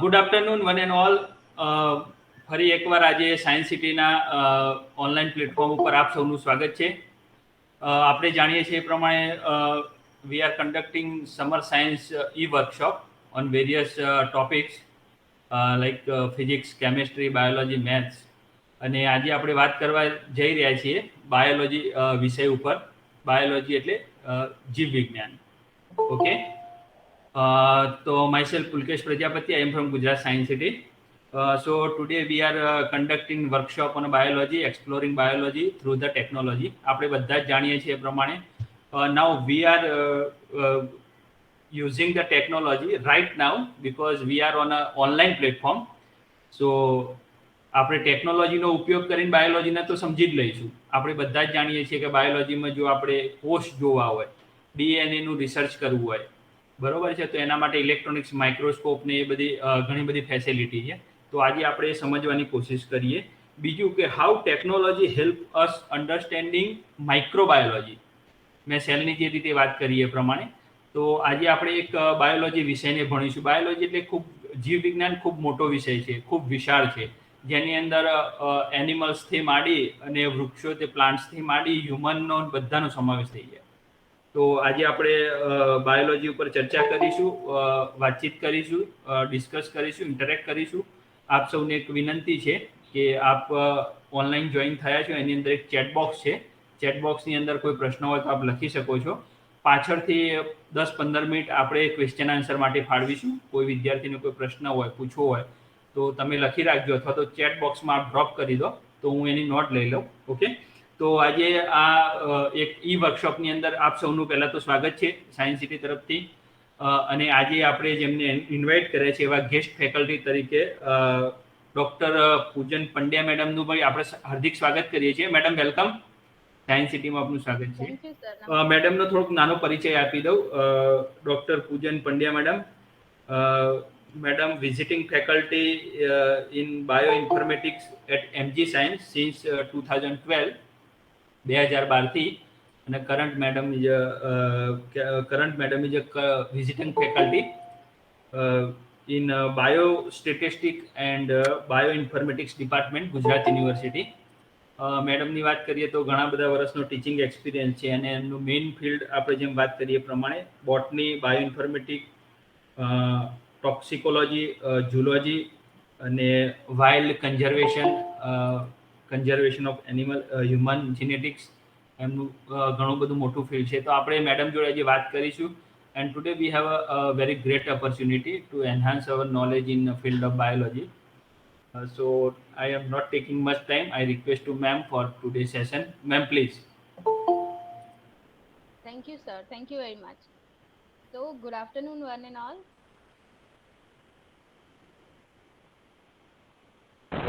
Good afternoon one and all. ફરી એકવાર આજે સાયન્સ સિટીના ઓનલાઈન પ્લેટફોર્મ ઉપર આપ સૌનું સ્વાગત છે. આપણે જાણીએ છીએ એ પ્રમાણે we are conducting summer science E workshop on various topics like physics, chemistry, biology, maths. અને આજે આપણે વાત કરવા જઈ રહ્યા છીએ બાયોલોજી વિષય ઉપર. બાયોલોજી એટલે જીવ વિજ્ઞાન. Okay. So myself Pulkesh Prajapati, I am from Gujarat Science City. So today we are conducting workshop on biology, exploring biology through the technology. આપણે બધા જ જાણીએ છીએ એ પ્રમાણે now we are using the technology right now because we are on a online platform. So આપણે ટેકનોલોજીનો ઉપયોગ કરીને બાયોલોજીને તો સમજી જ લઈશું. આપણે બધા જ જાણીએ છીએ કે બાયોલોજીમાં જો આપણે કોષ જોવા હોય, ડીએનએનું રિસર્ચ કરવું હોય, બરોબર છે, તો એના માટે ઇલેક્ટ્રોનિક્સ માઇક્રોસ્કોપ ને એ બધી ઘણી બધી ફેસિલિટી છે. તો આજે આપણે સમજવાની કોશિશ કરીએ. બીજું કે how technology help us understanding microbiology. મેં સેલની જે રીતે વાત કરી એ પ્રમાણે. તો આજે આપણે એક બાયોલોજી વિષયને ભણીશું. બાયોલોજી એટલે જીવ વિજ્ઞાન ખૂબ મોટો વિષય છે, ખૂબ વિશાળ છે, જેની અંદર એનિમલ્સથી માંડી અને વૃક્ષો તે પ્લાન્ટ્સથી માંડી હ્યુમનનો બધાનો સમાવેશ થઈ જાય. તો આજે આપણે બાયોલોજી ઉપર ચર્ચા કરીશું, વાતચીત કરીશું, ડિસ્કસ કરીશું, ઇન્ટરેક્ટ કરીશું. આપ સૌને એક વિનંતી છે કે આપ ઓનલાઈન જોઈન થયા છો એની અંદર એક ચેટબોક્સ છે. ચેટબોક્સની અંદર કોઈ પ્રશ્ન હોય તો આપ લખી શકો છો. પાછળથી 10-15 મિનિટ આપણે ક્વેશ્ચન આન્સર માટે ફાળવીશું. કોઈ વિદ્યાર્થીને કોઈ પ્રશ્ન હોય, પૂછવો હોય તો તમે લખી રાખજો અથવા તો ચેટ બોક્સમાં આપ ડ્રોપ કરી દો તો હું એની નોટ લઈ લઉં. ઓકે. તો આજે આ એક ઈ વર્કશોપની અંદર આપ સૌનું પહેલાં તો સ્વાગત છે સાયન્સ સિટી તરફથી. અને આજે આપણે જેમને ઇન્વાઇટ કર્યા છે એવા ગેસ્ટ ફેકલ્ટી તરીકે ડૉક્ટર પૂજન પંડ્યા મેડમનું પણ આપણે હાર્દિક સ્વાગત કરીએ છીએ. Madam welcome. સાયન્સ સિટીમાં આપનું સ્વાગત છે. મેડમનો થોડોક નાનો પરિચય આપી દઉં. Doctor Pujan Pandya madam, madam visiting faculty in bioinformatics at MG science since 2012, 2012થી, અને current madam is a visiting faculty in biostatistic and bioinformatics department, Gujarat university. મેડમની વાત કરીએ તો ઘણા બધા વર્ષનો ટીચિંગ એક્સપિરિયન્સ છે અને એમનું મેઇન ફિલ્ડ આપણે જેમ વાત કરીએ પ્રમાણે બોટની, બાયોઇન્ફોર્મેટિક, ટોક્સિકોલોજી, ઝૂલોજી અને wild conservation of animal, human genetics, એમનું ઘણું બધું મોટું ફિલ્ડ છે. તો આપણે મેડમ જોડે જે વાત કરીશું. And today we have a very great opportunity to enhance our knowledge in the field of biology. So I am not taking much time. I request to ma'am for today's session. Ma'am, please. Thank you, sir. Thank you very much. So, good afternoon, one and all.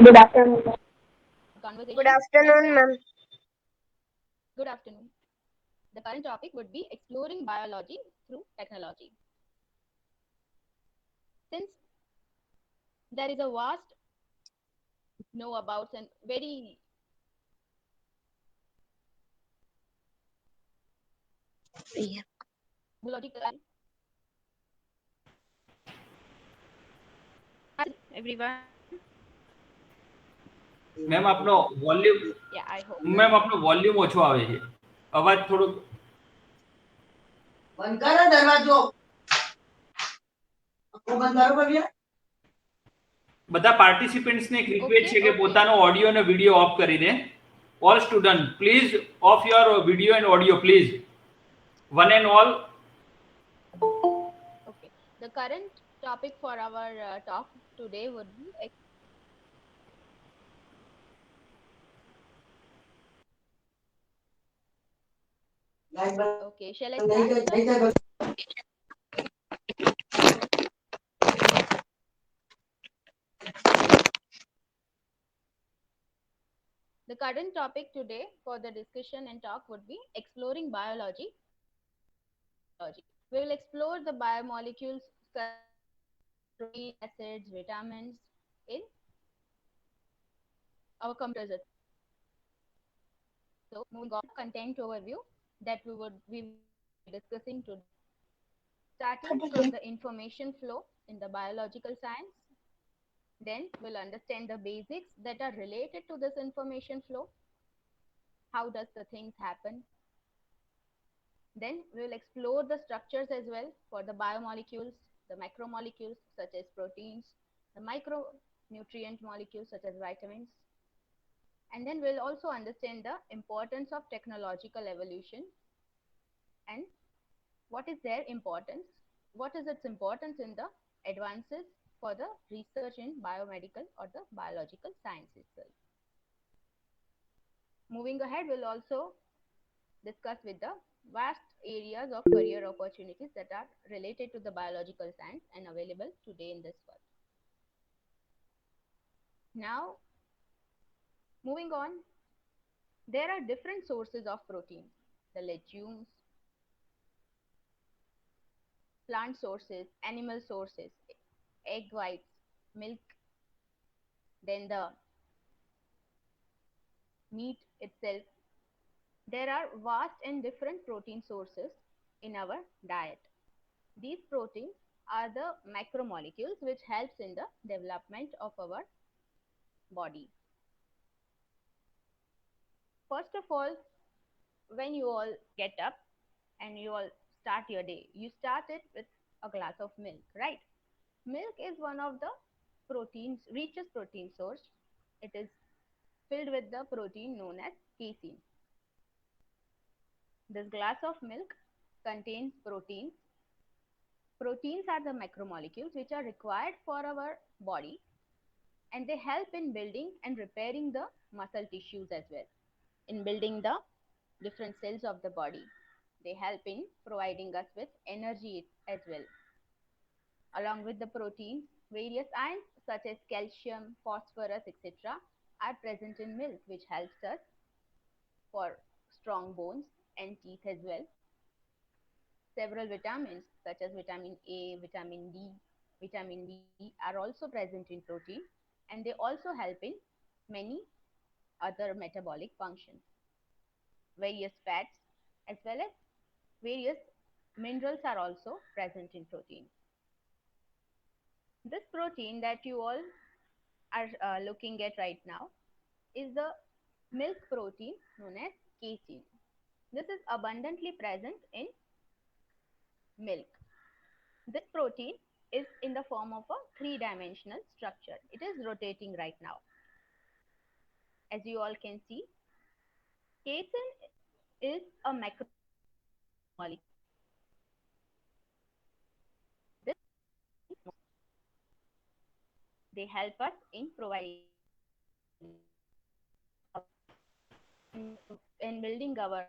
Good afternoon. Conversation. Good afternoon, ma'am. Good afternoon. The current topic would be exploring biology through technology. Since there is a vast know about and very biological everyone. Ma'am આપનો volume, Yeah, I hope. Ma'am આપનો volume ઓછો આવે છે. અવાજ થોડો બંધ કરો દરવાજો. બંધ કરો ભવ્યા. બધા પાર્ટિસિપન્ટ્સને એક રિક્વેસ્ટ છે કે પોતાનો ઓડિયો અને વિડિયો ઓફ કરી દે. All student please off your video and audio please. One and all. Okay. The current topic for our talk today would be okay. Shall I start? The current topic today for the discussion and talk would be exploring biology. We will explore the biomolecules, protein, acids, vitamins in our computers. So, moving on, content overview that we will be discussing today. starting from the information flow in the biological science. Then we'll understand the basics that are related to this information flow. How does the things happen? Then we will explore the structures as well for the biomolecules, the macromolecules such as proteins, the micronutrient molecules such as vitamins. And then we'll also understand the importance of technological evolution and what is their importance, what is its importance in the advances for the research in biomedical or the biological science itself. Moving ahead, we'll also discuss with the vast areas of career opportunities that are related to the biological science and available today in this world. Now, moving on, there are different sources of protein, the legumes, plant sources, animal sources, egg whites, milk, then the meat itself. There are vast and different protein sources in our diet. These proteins are the macromolecules which helps in the development of our body. First of all, when you all get up and you all start your day, you start it with a glass of milk, right? Milk is one of the proteins, richest protein source. It is filled with the protein known as casein. This glass of milk contains proteins. Proteins are the macromolecules which are required for our body, and they help in building and repairing the muscle tissues as well, in building the different cells of the body. They help in providing us with energy as well. Along with the proteins, various ions such as calcium, phosphorus, etc. are present in milk, which helps us for strong bones and teeth as well. Several vitamins such as vitamin A, vitamin D, vitamin B are also present in protein, and they also help in many other metabolic functions. Various fats as well as various minerals are also present in protein. This protein that you all are looking at right now is the milk protein known as casein. This is abundantly present in milk. This protein is in the form of a three-dimensional structure. It is rotating right now. As you all can see, casein is a macromolecule. They help us in providing in building our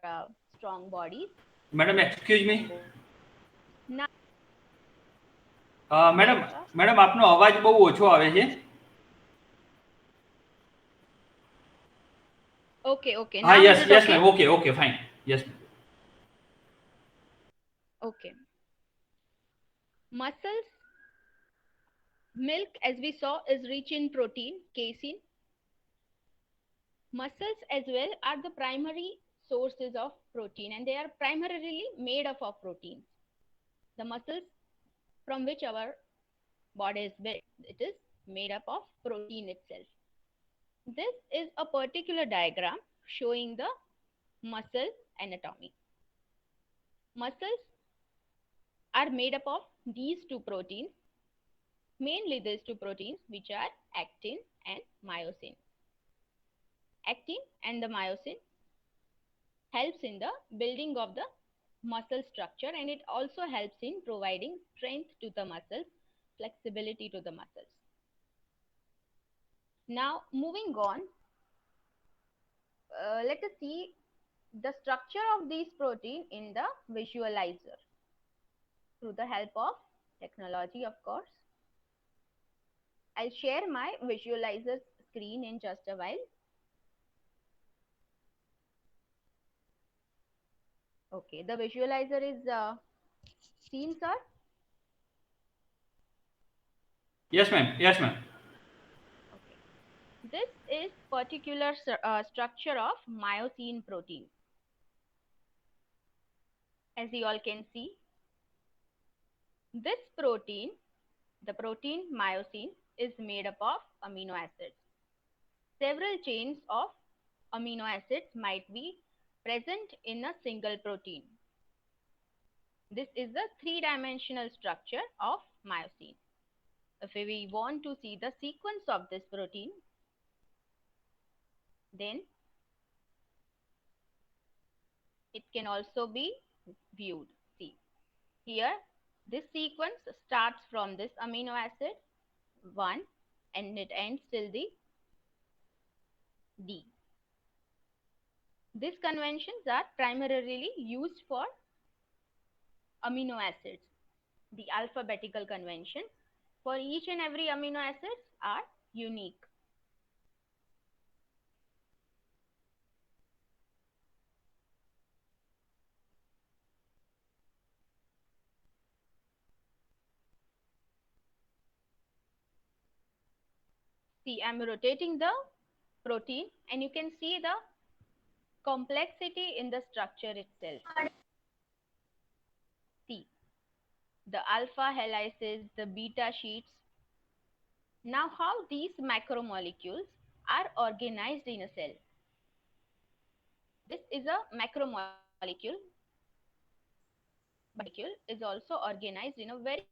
strong bodies. Madam, excuse me. Now, madam yes, sir. Madam આપનો અવાજ બહુ ઓછો આવે છે. Okay, okay. હા, Now yes, is it yes, okay? ma'am. Okay, okay, fine. Yes, ma'am. Okay. Muscles, milk, as we saw, is rich in protein, casein. Muscles as well are the primary sources of protein, and they are primarily made up of proteins. The muscles from which our body is built, it is made up of protein itself. This is a particular diagram showing the muscle anatomy. Muscles are made up of these two proteins, mainly these two proteins, which are actin and myosin. Actin and the myosin helps in the building of the muscle structure, and it also helps in providing strength to the muscles, flexibility to the muscles. Now, moving on, let us see the structure of these protein in the visualizer through the help of technology, of course. I'll share my visualizer screen in just a while. Okay, the visualizer is seen, sir? Yes, ma'am. Yes, ma'am. Okay. This is particular structure of myosin protein. As you all can see, This protein, the protein myosin, is made up of amino acids. Several chains of amino acids might be present in a single protein. This is the three-dimensional structure of myosin. If we want to see the sequence of this protein, then it can also be viewed. See, here this sequence starts from this amino acid 1 and it ends till the D. These conventions are primarily used for amino acids. The alphabetical convention for each and every amino acids are unique. See, I'm rotating the protein and you can see the complexity in the structure itself. See, the alpha helices, the beta sheets. Now, how these macromolecules are organized in a cell? This is a macromolecule. Molecule is also organized in a very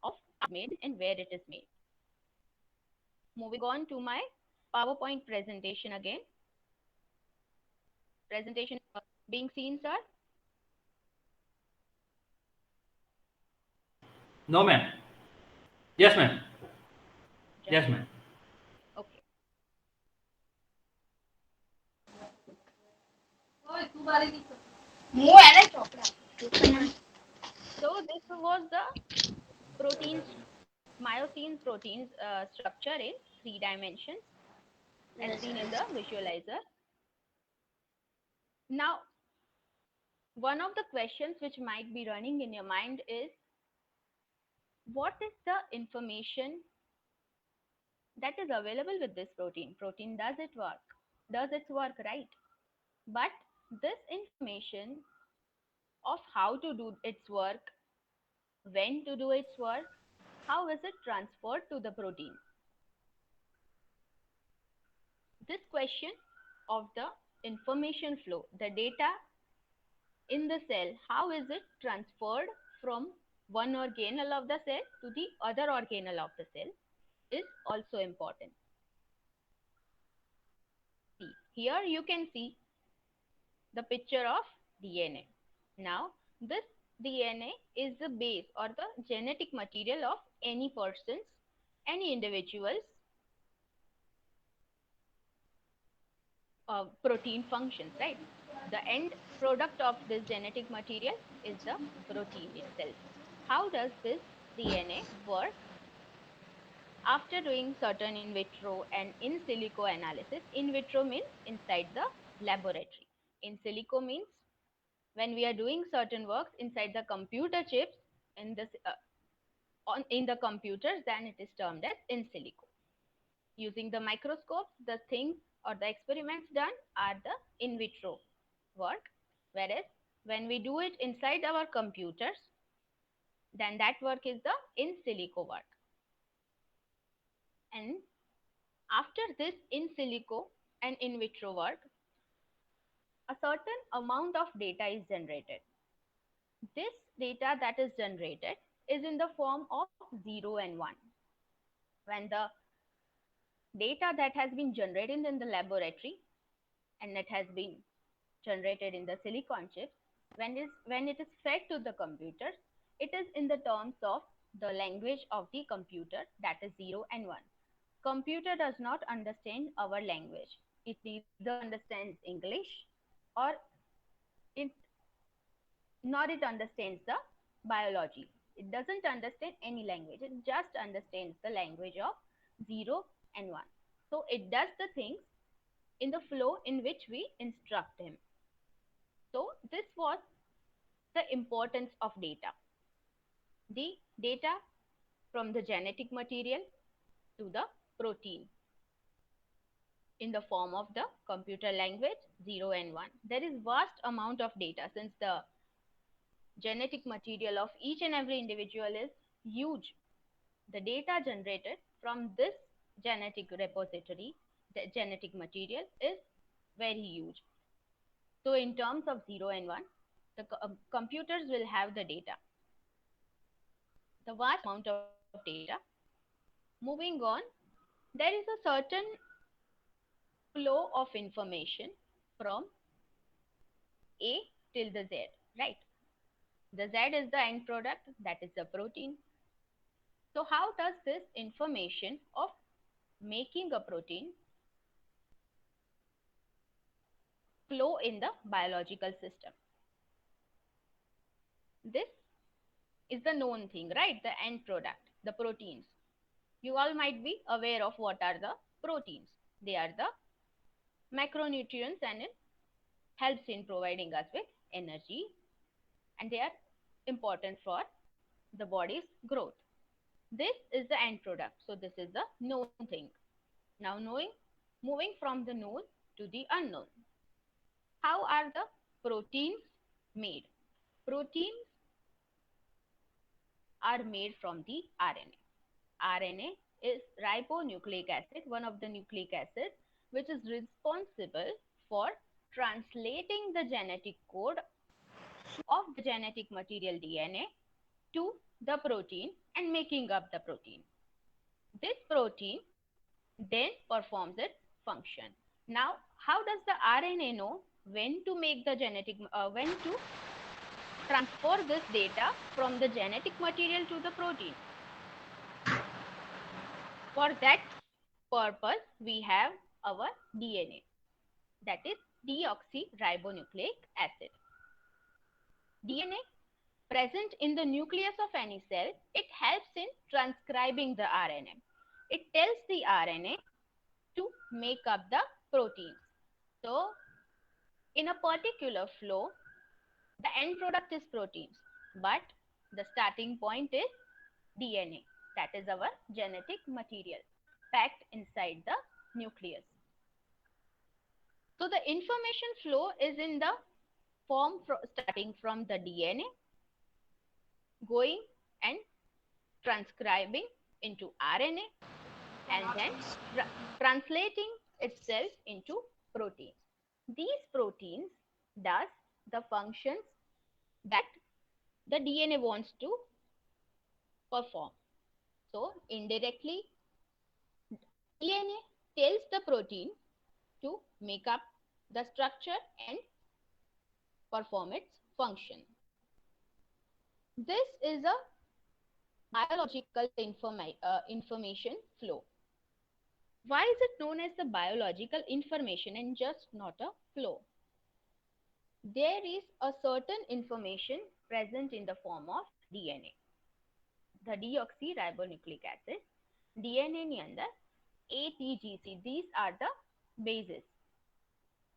of made and where it is made. Moving on to my PowerPoint presentation again. Presentation being seen, sir? No, ma'am. Yes, ma'am. Just Yes, ma'am. okay. So this was the proteins, myosin proteins structure in 3 dimensions as seen in the visualizer. Now, one of the questions which might be running in your mind is, what is the information that is available with this protein? Protein does its work, right? But this information of how to do its work, when to do its work, how is it transferred to the protein? This question of the information flow, the data in the cell, how is it transferred from one organelle of the cell to the other organelle of the cell is also important. See, here you can see the picture of DNA. Now, this DNA is the base or the genetic material of any person's, any individual's protein functions, right? The end product of this genetic material is the protein itself. How does this DNA work? After doing certain in vitro and in silico analysis, in vitro means inside the laboratory. In silico means when we are doing certain works inside the computer chips in this in the computers, then it is termed as in silico. Using the microscopes, the things or the experiments done are the in vitro work, whereas when we do it inside our computers, then that work is the in silico work. And after this in silico and in vitro work, a certain amount of data is generated. This data that is generated is in the form of 0 and 1. When the data that has been generated in the laboratory and it has been generated in the silicon chips, when it is fed to the computers, it is in the terms of the language of the computer, that is 0 and 1. Computer does not understand our language. It neither understands English or it nor it understands the biology. It doesn't understand any language. It just understands the language of 0 and 1. So it does the things in the flow in which we instruct him. So this was the importance of data. the data from the genetic material to the protein in the form of the computer language 0 and 1. There is vast amount of data since the genetic material of each and every individual is huge. The data generated from this genetic repository, the genetic material, is very huge. So in terms of 0 and 1, the computers will have the data, the vast amount of data. Moving on, there is a certain flow of information from A till the Z, right? The Z is the end product, that is the protein. So how does this information of making a protein flow in the biological system? This is the known thing, right? The end product, the proteins. You all might be aware of what are the proteins. They are the macronutrients and it helps in providing us with energy, and they are important for the body's growth. This is the end product. So this is the known thing. Now moving from the known to the unknown. How are the proteins made? Proteins are made from the RNA. RNA is ribonucleic acid, one of the nucleic acids which is responsible for translating the genetic code of the genetic material DNA to the protein and making up the protein. This protein then performs its function. Now, how does the RNA know when to make the when to transfer this data from the genetic material to the protein? For that purpose, we have our DNA, that is deoxyribonucleic acid. DNA present in the nucleus of any cell, it helps in transcribing the RNA. It tells the RNA to make up the proteins. So, in a particular flow, the end product is proteins, but the starting point is DNA. That is our genetic material packed inside the nucleus. So, the information flow is in the form starting from the DNA, going and transcribing into RNA, and then translating itself into proteins. These proteins does the functions that the DNA wants to perform. So indirectly, DNA tells the protein to make up the structure and perform its function. This is a biological information flow. Why is it known as the biological information and just not a flow? There is a certain information present in the form of DNA. The deoxyribonucleic acid, DNA ની અંદર ATGC, these are the bases,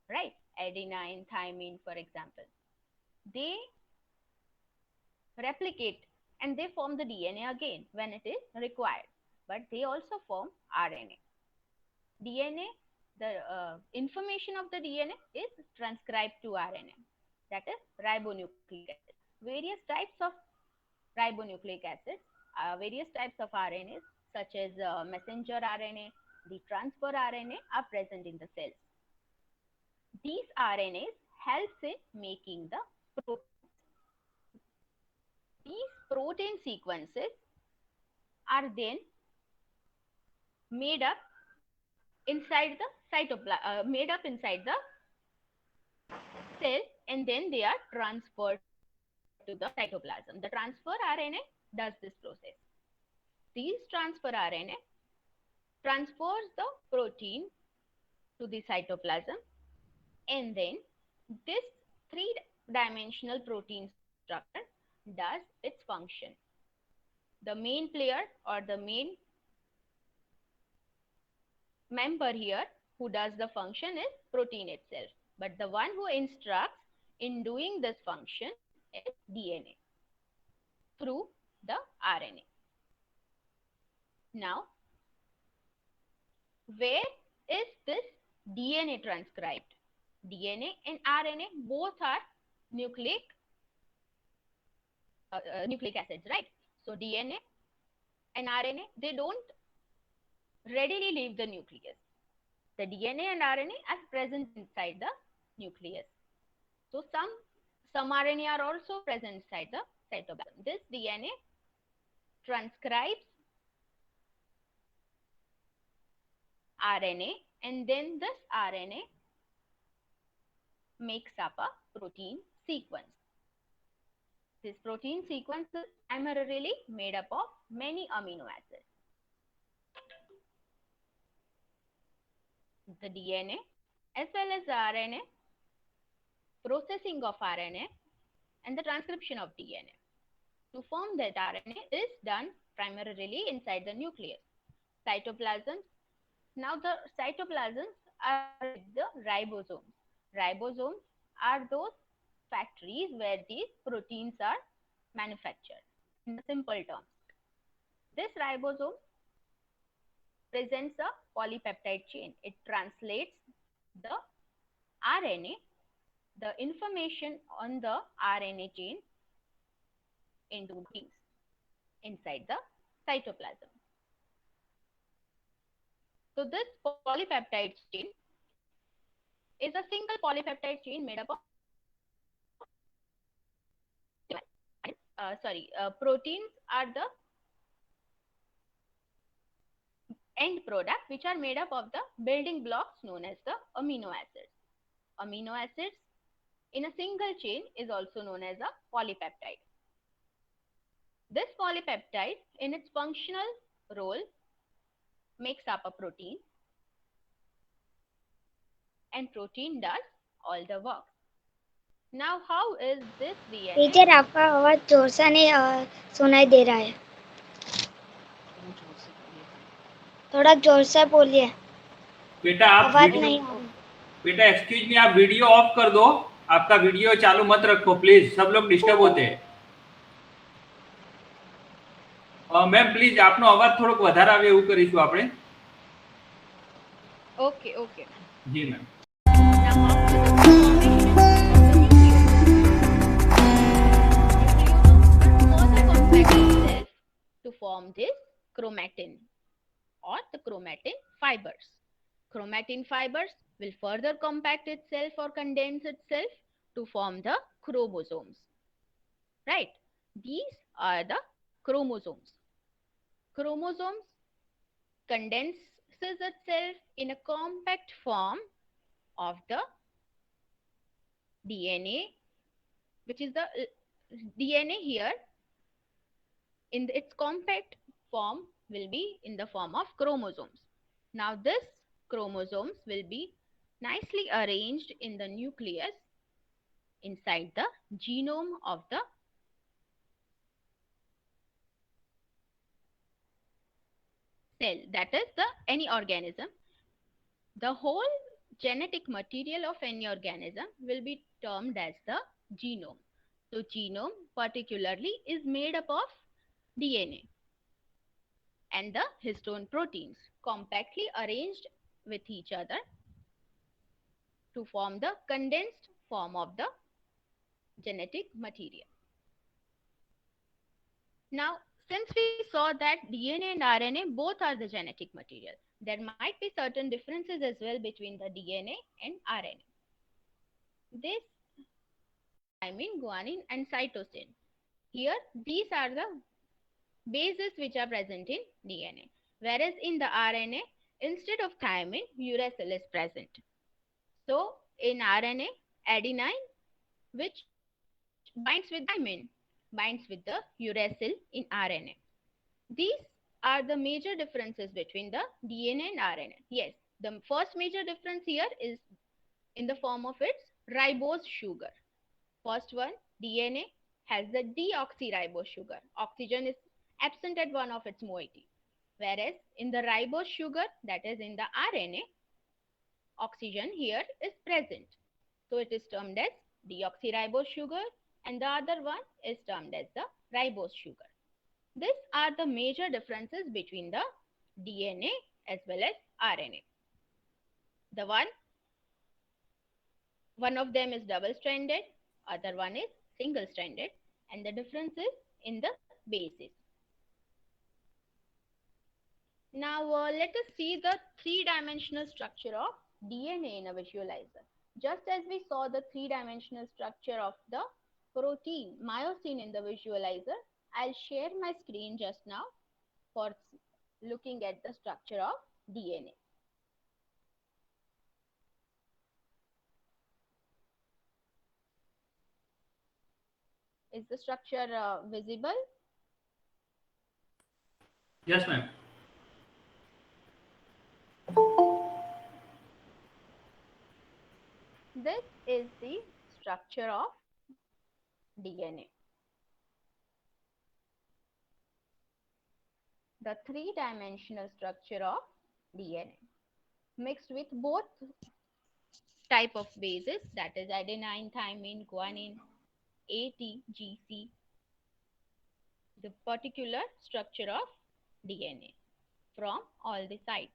right? Adenine, thymine, for example. They replicate and they form the DNA again when it is required, but they also form RNA. DNA, the information of the DNA is transcribed to RNA, that is ribonucleic acid. Various types of ribonucleic acids, various types of RNAs such as messenger RNA, the transfer RNA are present in the cells. These RNAs helps in making the proteins. These protein sequences are then made up inside the cell, and then they are transferred to the cytoplasm. The transfer RNA does this process. These transfer RNA transfers the protein to the cytoplasm, and then this three-dimensional protein structure does its function. The main player or the main member here who does the function is protein itself, but the one who instructs in doing this function is DNA through the Now, where is this DNA transcribed? DNA and RNA both are nucleic acids, right? So DNA and RNA, they don't readily leave the nucleus. The DNA and RNA are present inside the nucleus. So some RNA are also present inside the cytoplasm. This DNA transcribes RNA, and then this RNA makes up a protein sequence. This protein sequence is primarily made up of many amino acids. The DNA as well as the RNA, processing of RNA, and the transcription of DNA to form that RNA is done primarily inside the nucleus. Cytoplasm. Now the cytoplasms are the ribosomes. Ribosomes are those factories where these proteins are manufactured. In simple terms, this ribosome presents a polypeptide chain. It translates the RNA, the information on the RNA chain into proteins inside the cytoplasm. So this polypeptide chain is a single polypeptide chain made up of proteins are the end product, which are made up of the building blocks known as the amino acids. Amino acids in a single chain is also known as a polypeptide. This polypeptide in its functional role makes up a protein, and protein does all the work. Now how is this DNA? Teacher आपका आवाज जोर से नहीं सुनाई दे रहा है, थोड़ा जोर से बोलिए, बेटा आप आवाज नहीं आ रही। बेटा एक्सक्यूज मी, आप वीडियो ऑफ कर दो, आपका वीडियो चालू मत रखो प्लीज, सब लोग डिस्टर्ब होते हैं। મેમ પ્લીઝ આપનો અવાજ થોડોક વધારે આવે એવું કરીશું આપણે। Okay, okay. જી ma'am. Now how is the formation of the nucleus? Nucleosomes will further compact itself to form this chromatin or the chromatin fibers. Chromatin fibers will further compact itself or condense itself to form the chromosomes. Right? These are the chromosomes. Chromosomes condenses itself in a compact form of the DNA, which is the DNA here in its compact form will be in the form of chromosomes. Now this chromosomes will be nicely arranged in the nucleus inside the genome of the cell, that is any organism. The whole genetic material of any organism will be termed as the genome. So genome particularly is made up of DNA and the histone proteins compactly arranged with each other to form the condensed form of the genetic material. Now, since we saw that DNA and RNA both are the genetic material, there might be certain differences as well between the DNA and RNA. This thymine, guanine and cytosine. Here, these are the bases which are present in DNA. Whereas in the RNA, instead of thymine, uracil is present. So, in RNA, adenine, which binds with thymine, binds with the uracil in RNA. These are the major differences between the DNA and RNA. Yes, the first major difference here is in the form of its ribose sugar. First one, DNA has the deoxyribose sugar. Oxygen is absent at one of its moiety. Whereas in the ribose sugar, that is in the RNA, oxygen here is present. So it is termed as deoxyribose sugar, and the other one is termed as the ribose sugar. These are the major differences between the DNA as well as RNA. The one of them is double stranded, other one is single stranded, and the difference is in the bases. Now let us see the three-dimensional structure of DNA in a visualizer. Just as we saw the three-dimensional structure of the protein myosin in the visualizer, I'll share my screen just now for looking at the structure of DNA. Is the structure visible? Yes, ma'am. This is the structure of DNA. The three-dimensional structure of DNA mixed with both type of bases, that is adenine, thymine, guanine, ATGC, the particular structure of DNA from all the sides.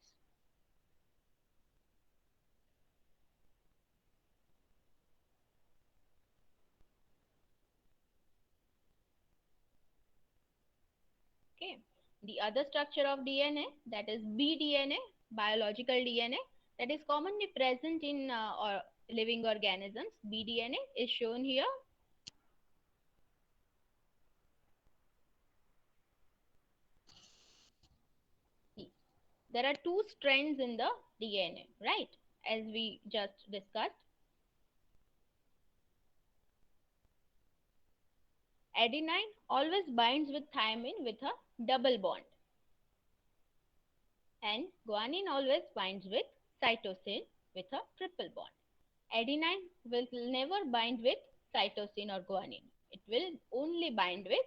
Okay. The other structure of DNA, that is bDNA, biological DNA, that is commonly present in or living organisms. bDNA is shown here. See, there are two strands in the DNA, right? As we just discussed. Adenine always binds with thymine with a double bond. And guanine always binds with cytosine with a triple bond. Adenine will never bind with cytosine or guanine. It will only bind with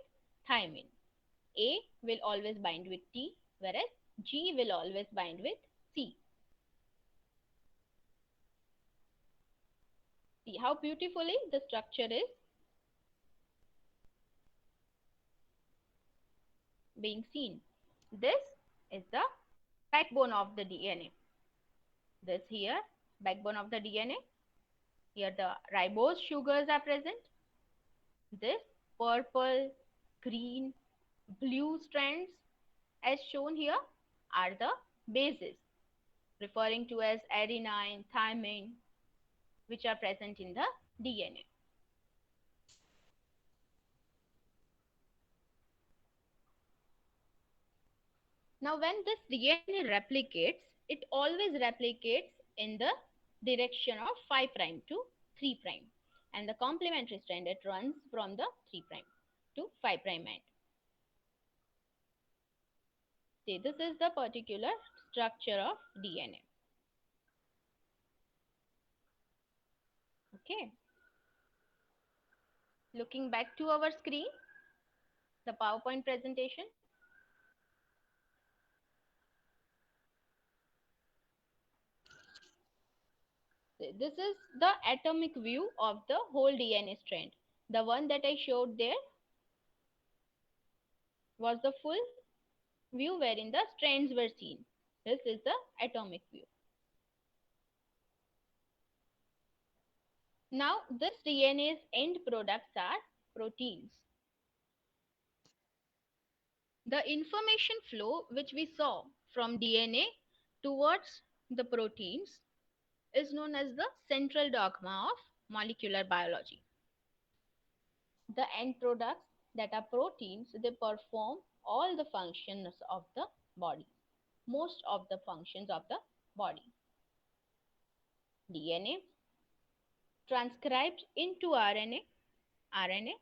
thymine. A will always bind with T, whereas G will always bind with C. See how beautifully the structure is being seen. This is the backbone of the DNA. This here, backbone of the DNA. Here the ribose sugars are present. This purple, green, blue strands as shown here are the bases referring to as adenine, thymine, which are present in the DNA. Now when this DNA replicates, it always replicates in the direction of 5' to 3', and the complementary strand it runs from the 3' to 5' end. See, this is the particular structure of DNA. Okay. Looking back to our screen, the PowerPoint presentation. This is the atomic view of the whole DNA strand. The one that I showed there was the full view wherein the strands were seen. This is the atomic view. Now, this DNA's end products are proteins. The information flow which we saw from DNA towards the proteins is known as the central dogma of molecular biology. The end products that are proteins, they perform all the functions of the body, most of the functions of the body. DNA transcribed into RNA, RNA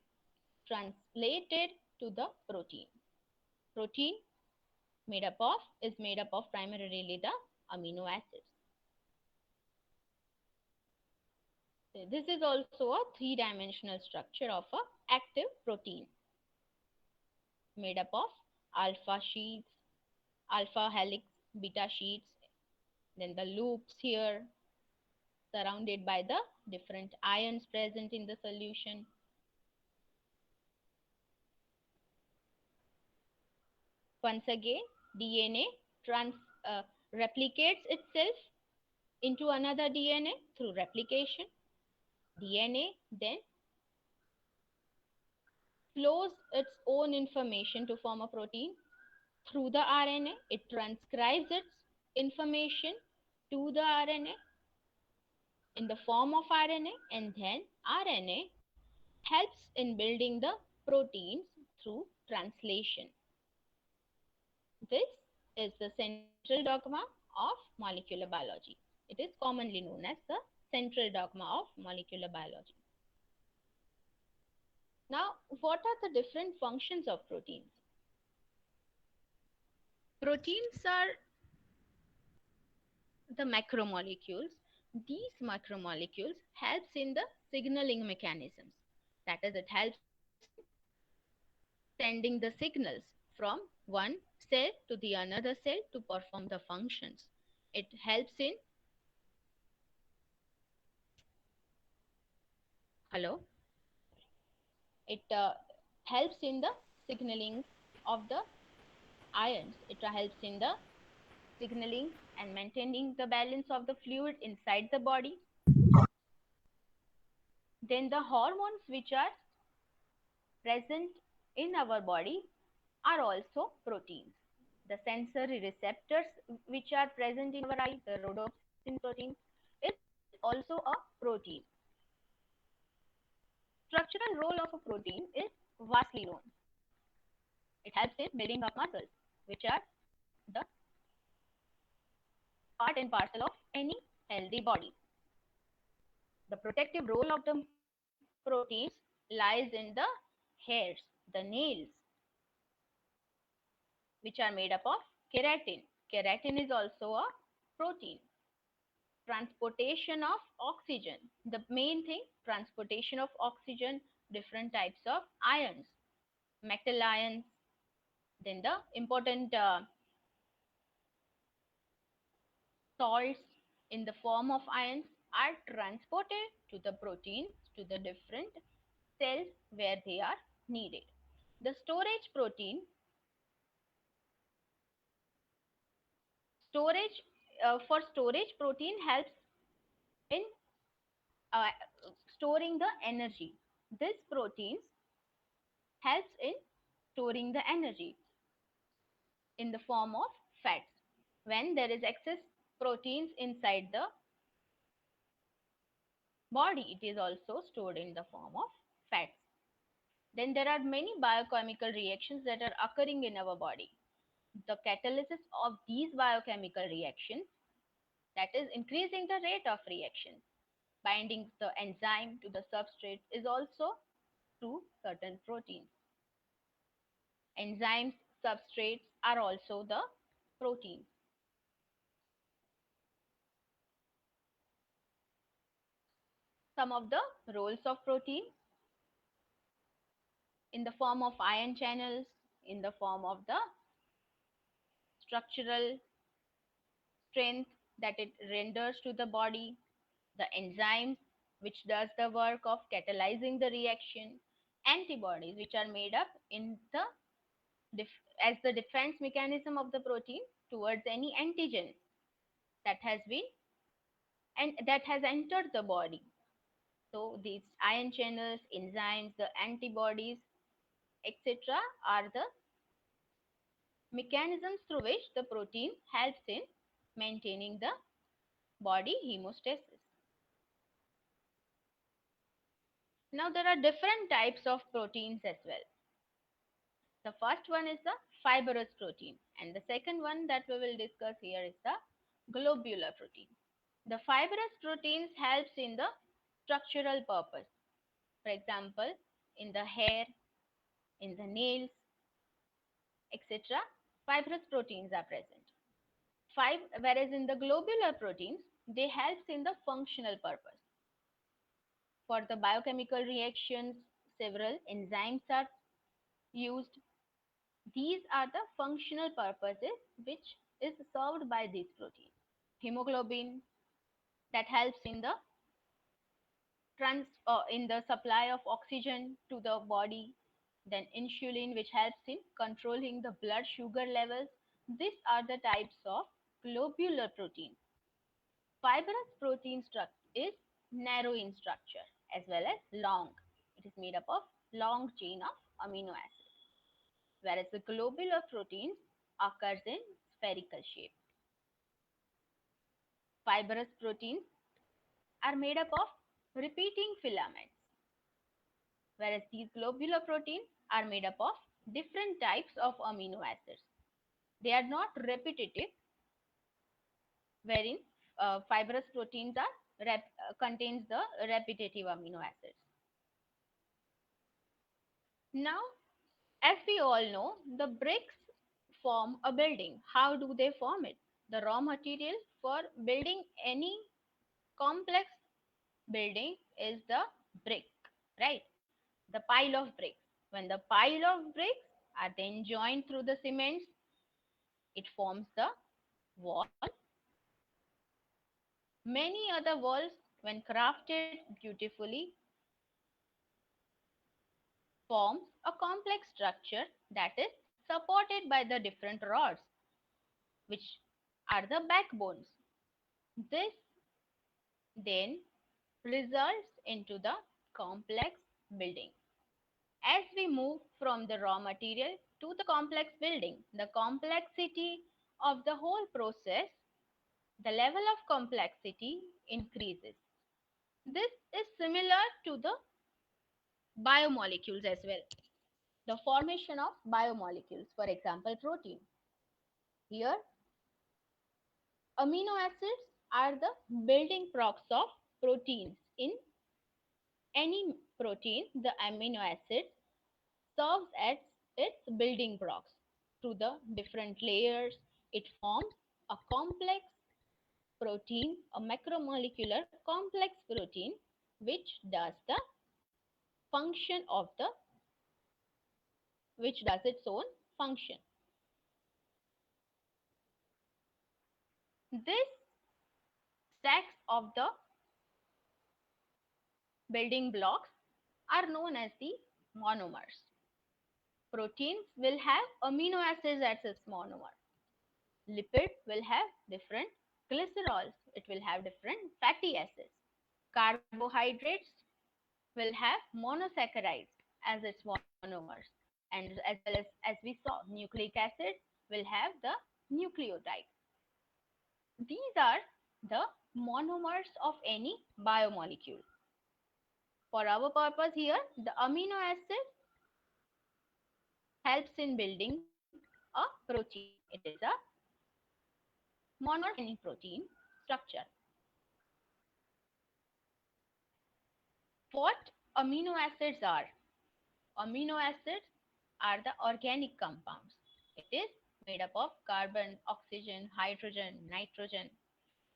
translated to the protein. Protein is made up of primarily the amino acids. This is also a three-dimensional structure of an active protein made up of alpha sheets, alpha helix, beta sheets, then the loops here surrounded by the different ions present in the solution. Once again, DNA replicates itself into another DNA through replication. DNA then flows its own information to form a protein through the RNA. It transcribes its information to the RNA in the form of RNA, and then RNA helps in building the proteins through translation. This is the central dogma of molecular biology. It is commonly known as the central dogma of molecular biology. Now, what are the different functions of proteins? Proteins are the macromolecules. These macromolecules helps in the signaling mechanisms. That is, it helps sending the signals from one cell to the another cell to perform the functions. It helps in hello. It helps in the signaling of the ions. It helps in the signaling and maintaining the balance of the fluid inside the body. Then the hormones which are present in our body are also proteins. The sensory receptors which are present in our eye, the rhodopsin protein, is also a protein. Structural role of a protein is vastly known. It helps in building up muscles, which are the part and parcel of any healthy body. The protective role of the proteins lies in the hairs, the nails, which are made up of keratin. Keratin is also a protein. Transportation of oxygen. The main thing, transportation of oxygen, different types of ions, metal ions, then the important salts in the form of ions are transported to the proteins, to the different cells where they are needed. The storage protein, storage for storage protein helps in uh, storing the energy. This proteins helps in storing the energy in the form of fats. When there is excess proteins inside the body, it is also stored in the form of fats. Then there are many biochemical reactions that are occurring in our body. The catalysis of these biochemical reactions, that is increasing the rate of reaction, binding the enzyme to the substrate, is also through certain proteins. Enzymes, substrates are also the proteins. Some of the roles of protein in the form of ion channels, in the form of the structural strength that it renders to the body, the enzymes which does the work of catalyzing the reaction, antibodies which are made up in the as the defense mechanism of the protein towards any antigen that has been and that has entered the body. So these ion channels, enzymes, the antibodies, etc. are the mechanisms through which the protein helps in maintaining the body hemostasis. Now there are different types of proteins as well. The first one is the fibrous protein, and the second one that we will discuss here is the globular protein. The fibrous proteins helps in the structural purpose. For example, in the hair, in the nails, etc. Fibrous proteins are present. Whereas in the globular proteins, they help in the functional purpose. For the biochemical reactions, several enzymes are used. These are the functional purposes which is served by these proteins. Hemoglobin that helps in the in the supply of oxygen to the body. Then insulin which helps in controlling the blood sugar levels These are the types of globular protein. Fibrous protein structure is narrow in structure as well as long. It is made up of long chain of amino acids, whereas the globular proteins occurs in spherical shape. Fibrous proteins are made up of repeating filaments, whereas these globular proteins are made up of different types of amino acids. They are not repetitive, wherein fibrous proteins are contains the repetitive amino acids. Now, as we all know, the bricks form a building. How do they form it? The raw material for building any complex building is the brick, right? The pile of bricks. When the pile of bricks are then joined through the cements, it forms the wall. Many other walls, when crafted beautifully, forms a complex structure that is supported by the different rods, which are the backbones. This then results into the complex building. As we move from the raw material to the complex building, the complexity of the whole process, the level of complexity increases. This is similar to the biomolecules as well. The formation of biomolecules, for example, protein. Here, amino acids are the building blocks of proteins. In any protein, the amino acid serves as its building blocks. Through the different layers, it forms a complex protein, a macromolecular complex protein, which does the function of the which does its own function. This stacks of the building blocks are known as the monomers. Proteins will have amino acids as its monomer. Lipid will have different glycerols. It will have different fatty acids. Carbohydrates will have monosaccharides as its monomers. And as well as we saw, nucleic acid will have the nucleotide. These are the monomers of any biomolecule. For our purpose here, the amino acid helps in building a protein. It is a monomer of any protein structure. What amino acids are? Amino acids are the organic compounds. It is made up of carbon, oxygen, hydrogen, nitrogen.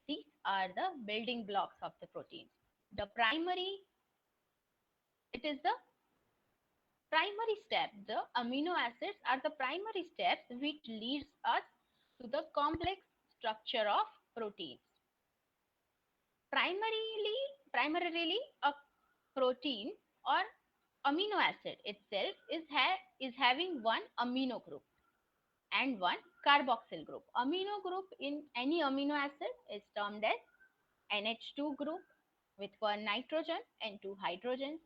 These are the building blocks of the protein. The primary, it is the primary step. The amino acids are the primary steps which leads us to the complex structure of proteins. Primarily, a protein or amino acid itself is having one amino group and one carboxyl group. Amino group in any amino acid is termed as NH2 group with one nitrogen and two hydrogens,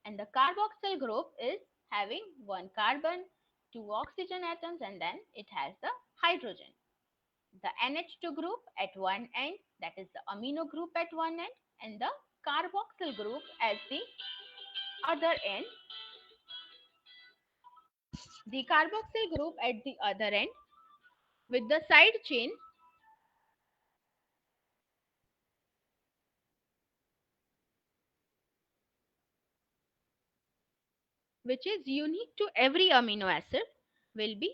and the carboxyl group is having one carbon, two oxygen atoms, and then it has the hydrogen. The NH2 group at one end, that is the amino group at one end, and the carboxyl group at the other end. The carboxyl group at the other end with the side chain which is unique to every amino acid will be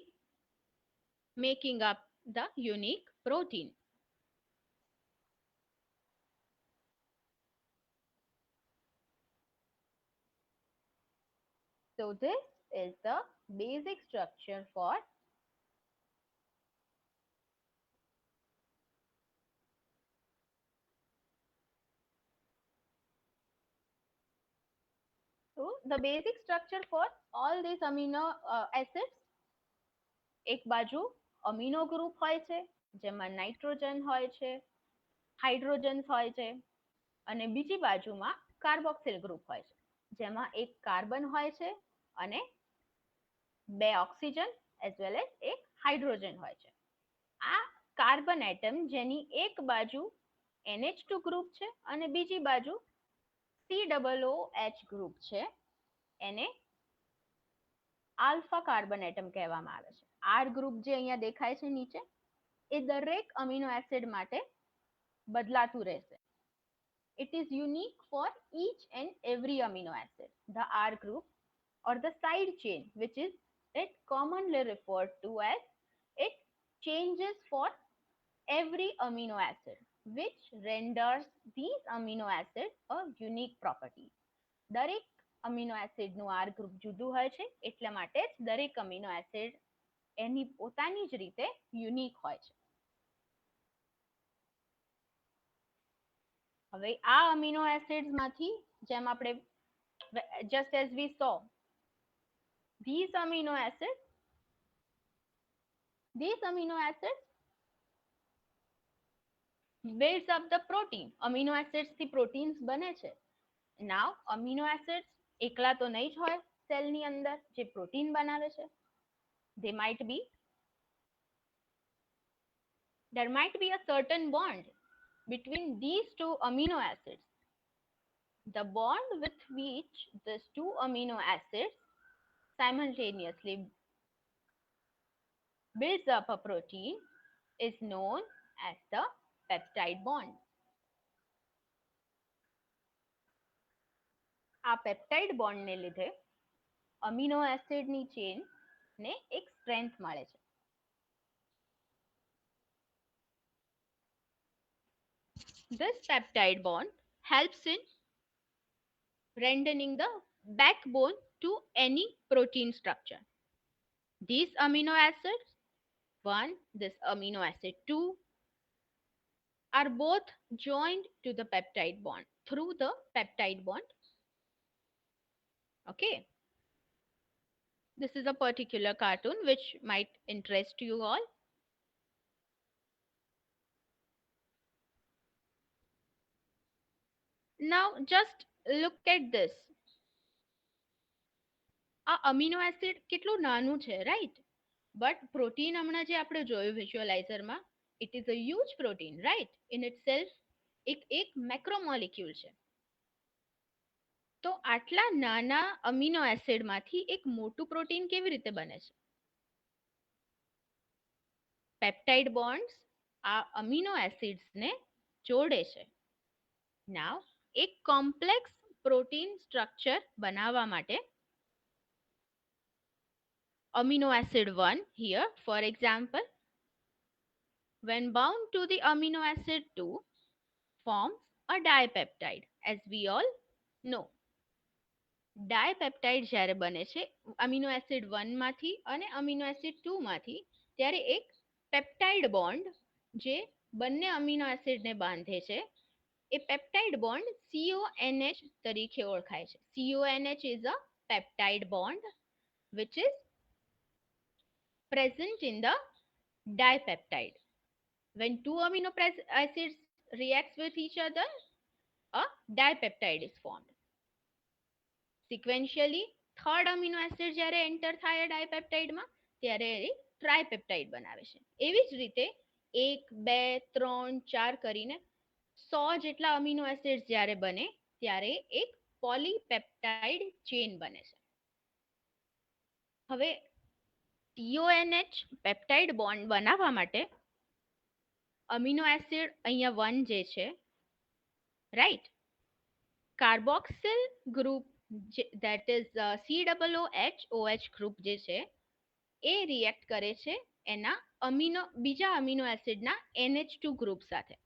making up the unique protein. So this is the basic structure for so the basic structure for all these amino acids. एक बाजू amino group હોય છે જેમાં nitrogen હોય છે, hydrogens હોય છે, અને બીજી બાજુમાં કાર્બોક્સિલ ગ્રુપ હોય છે જેમાં એક કાર્બન હોય છે અને બે ઓક્સિજન એઝ વેલ એઝ એક હાઇડ્રોજન હોય છે. આ કાર્બન એટમ જેની એક બાજુ NH2 ગ્રુપ છે અને બીજી બાજુ COOH ગ્રુપ છે, એને આલ્ફા કાર્બન એટમ કહેવામાં આવે છે. આર ગ્રુપ જે અહીંયા દેખાય છે નીચે, એ દરેક અમીનો એસિડ માટે બદલાતું રહેશે. It is unique for each and every amino acid. The R group or the side chain, which is it commonly referred to as, it changes for every amino acid, which renders these amino acids a unique property. દરેક amino એસિડનું R group જુદું હોય છે, એટલા માટે જ દરેક amino acid એની પોતાની જ રીતે યુનિક હોય છે. હવે આ અમીનો એસિડ્સ માંથી જેમ આપણે just as we saw these amino acids builds up the protein. Amino acids થી પ્રોટીન્સ બને છે. નાવ અમીનો એસિડ્સ એકલા તો નહીં જ હોય સેલની અંદર જે પ્રોટીન બનાવે છે. there might be a certain bond between these two amino acids. The bond with which these two amino acids simultaneously builds up a protein is known as the peptide bond. આ peptide બોન્ડને લીધે amino એસિડની ચેનને એક strength મળે છે. This peptide bond helps in rendering the backbone to any protein structure. These amino acids, one, this amino acid 2, are both joined to the peptide bond through the peptide bond. Okay. This is a particular cartoon which might interest you all. Now just look at this. આ amino acid કેટલું નાનું છે, right? But protein હમણાં જે આપણે જોયું વિઝ્યુઅલાઇઝરમાં, it is a huge protein, right? In itself એક મેક્રોમોલિક્યુલ છે. તો આટલા નાના અમીનો એસિડમાંથી એક મોટું પ્રોટીન કેવી રીતે બને છે? પેપ્ટાઇડ બોન્ડ્સ આ અમીનો એસિડ્સને જોડે છે. નાવ એક કોમ્પ્લેક્સ પ્રોટીન સ્ટ્રક્ચર બનાવવા માટે amino acid 1 here, for example, when bound to the amino acid 2, forms a dipeptide, as we all know. ડાયપેપ્ટાઇડ જ્યારે બને છે અમીનો એસિડ 1 માંથી અને અમીનો એસિડ 2 માંથી, ત્યારે એક પેપ્ટાઇડ બોન્ડ જે બંને અમીનો એસિડને બાંધે છે, એ પેપ્ટાઇડ બોન્ડ CONH તરીકે ઓળખાય છે. CONH is a peptide bond which is present in the dipeptide. When two amino acids reacts with each other, a dipeptide is formed. Sequentially, third amino acid જ્યારે enter થાય ડાયપેપ્ટાઇડમાં, ત્યારે એ ટ્રાયપેપ્ટાઇડ બનાવે છે. એવી જ રીતે 1, 2, 3, 4 કરીને 100 જેટલા અમીનો એસિડ્સ જ્યારે બને, ત્યારે એક પોલીપેપ્ટાઇડ ચેન બને છે. હવે TONH પેપ્ટાઇડ બોન્ડ બનાવવા માટે અમીનો એસિડ અહીંયા 1 જે છે, right? Carboxyl group that is COOH group જે છે, એ રિએક્ટ કરે છે એના બીજા અમીનો એસિડના NH2 ગ્રુપ સાથે.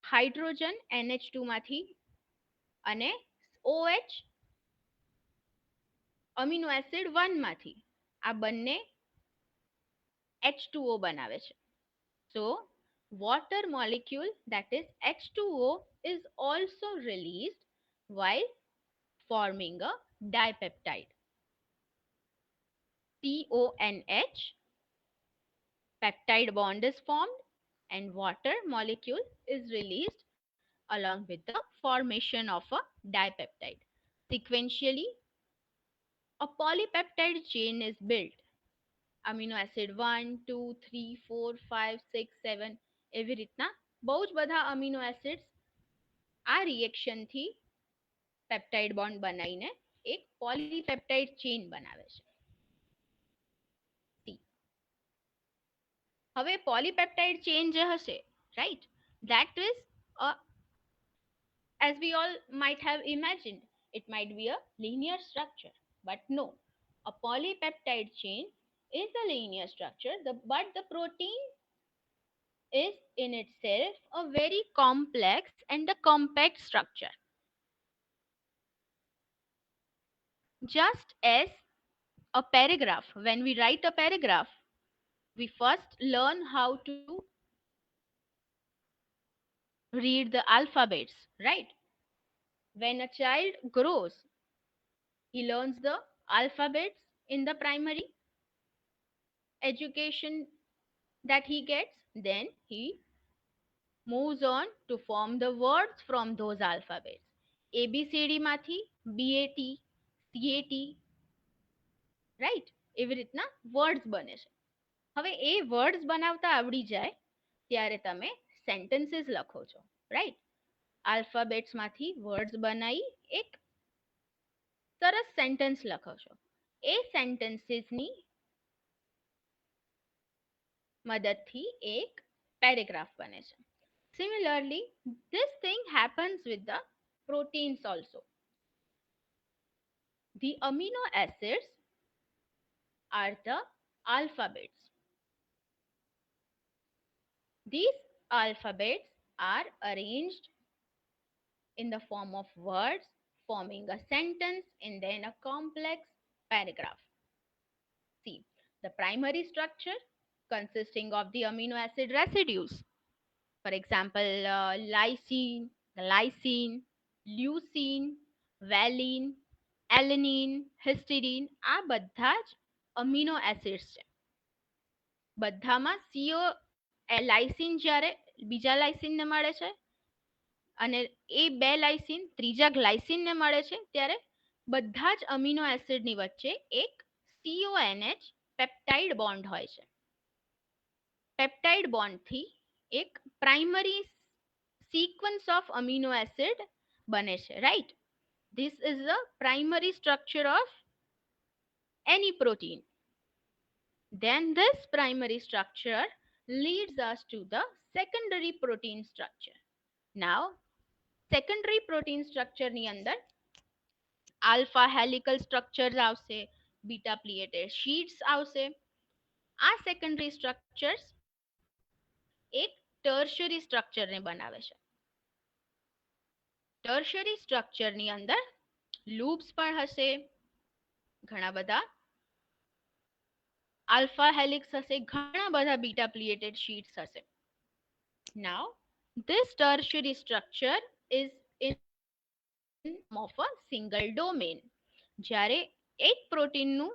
હાઇડ્રોજન NH2 માંથી અને OH અમીનો એસિડ 1 માંથી, આ બંને H2O બનાવે છે. So water molecule, that is H2O, is also released while forming a dipeptide. CONH peptide bond is formed and water molecule is released along with the formation of a dipeptide. Sequentially, a polypeptide chain is built. Amino acid 1, 2, 3, 4, 5, 6, 7 એવી રીતના બહુ જ બધા amino acids આ રિએક્શનથી peptide bond બનાવીને એક polypeptide chain બનાવે છે. હવે પોલીપેપ્ટાઇડ ચેઇન જે હશે, right, that is a, as we all might have imagined, it might be a linear structure, but no, a polypeptide chain is a linear structure, but the protein is in itself a very complex and a compact structure. Just as a paragraph, when we write a paragraph, we first learn how to read the alphabets, right? When a child grows, he learns the alphabets in the primary education that he gets, then he moves on to form the words from those alphabets. ABCD માંથી BAT, CAT, right, એવી રીતના words બને છે. હવે એ words બનાવતા આવડી જાય ત્યારે તમે સેન્ટેન્સીસ લખો છો, રાઈટ. આલ્ફાબેટ્સ માંથી વર્ડ્સ બનાવી એક સરસ સેન્ટેન્સ લખો છો. એ સેન્ટેન્સીસની મદદથી એક પેરેગ્રાફ બને છે. Similarly, this thing happens with the proteins also. The amino acids are the alphabets. These alphabets are arranged in the form of words, forming a sentence and then a complex paragraph. See, the primary structure consisting of the amino acid residues. For example, lysine, glycine, leucine, valine, alanine, histidine, આ બધા જ amino acids છે. બધામાં CO lysine જ્યારે બીજા લાઇસિનને મળે છે અને એ બે લાઇસિન ત્રીજા ગ્લાયસિનને મળે છે ત્યારે બધા જ અમીનો એસિડની વચ્ચે એક CONH પેપ્ટાઇડ બોન્ડ હોય છે. પેપ્ટાઇડ બોન્ડથી એક primary sequence of amino acid બને છે, right? This is the primary structure of any protein. Then this primary structure leads us to the secondary protein structure. Now, secondary protein structure ની અંદર alpha helical structures આવશે, beta pleated sheets આવશે. આ secondary structures એક tertiary structure ને બનાવે છે. Tertiary સ્ટ્રક્ચરની અંદર લૂપ્સ પણ હશે, ઘણા બધા આલ્ફા હેલિક્સ હશે, ઘણા બધા બીટા પ્લિએટેડ શીટ્સ હશે. Now, this tertiary structure is in of a single domain. જ્યારે એક પ્રોટીનનું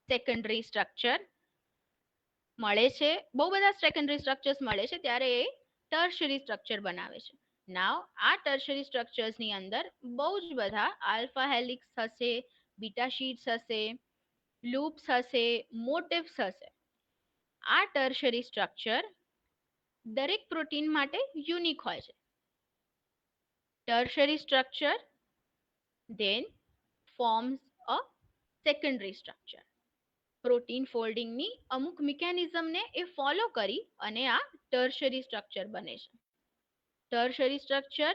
સેકન્ડરી સ્ટ્રક્ચર મળે છે, બહુ બધા સેકન્ડરી સ્ટ્રક્ચર્સ મળે છે ત્યારે એ ટર્શરી સ્ટ્રક્ચર બનાવે છે. નાવ આ ટર્શરી સ્ટ્રક્ચર્સની અંદર બહુ જ બધા આલ્ફા હેલિક્સ હશે, બીટા શીટ્સ હશે, લૂપ્સ હશે, મોટિવ્સ હશે. આ ટર્શરી સ્ટ્રક્ચર દરેક પ્રોટીન માટે યુનિક હોય છે. Tertiary structure then forms a secondary structure. Protein ફોલ્ડિંગની અમુક મિકેનિઝમને એ ફોલો કરી અને આ ટર્શરી સ્ટ્રક્ચર બને છે. ટર્શરી સ્ટ્રક્ચર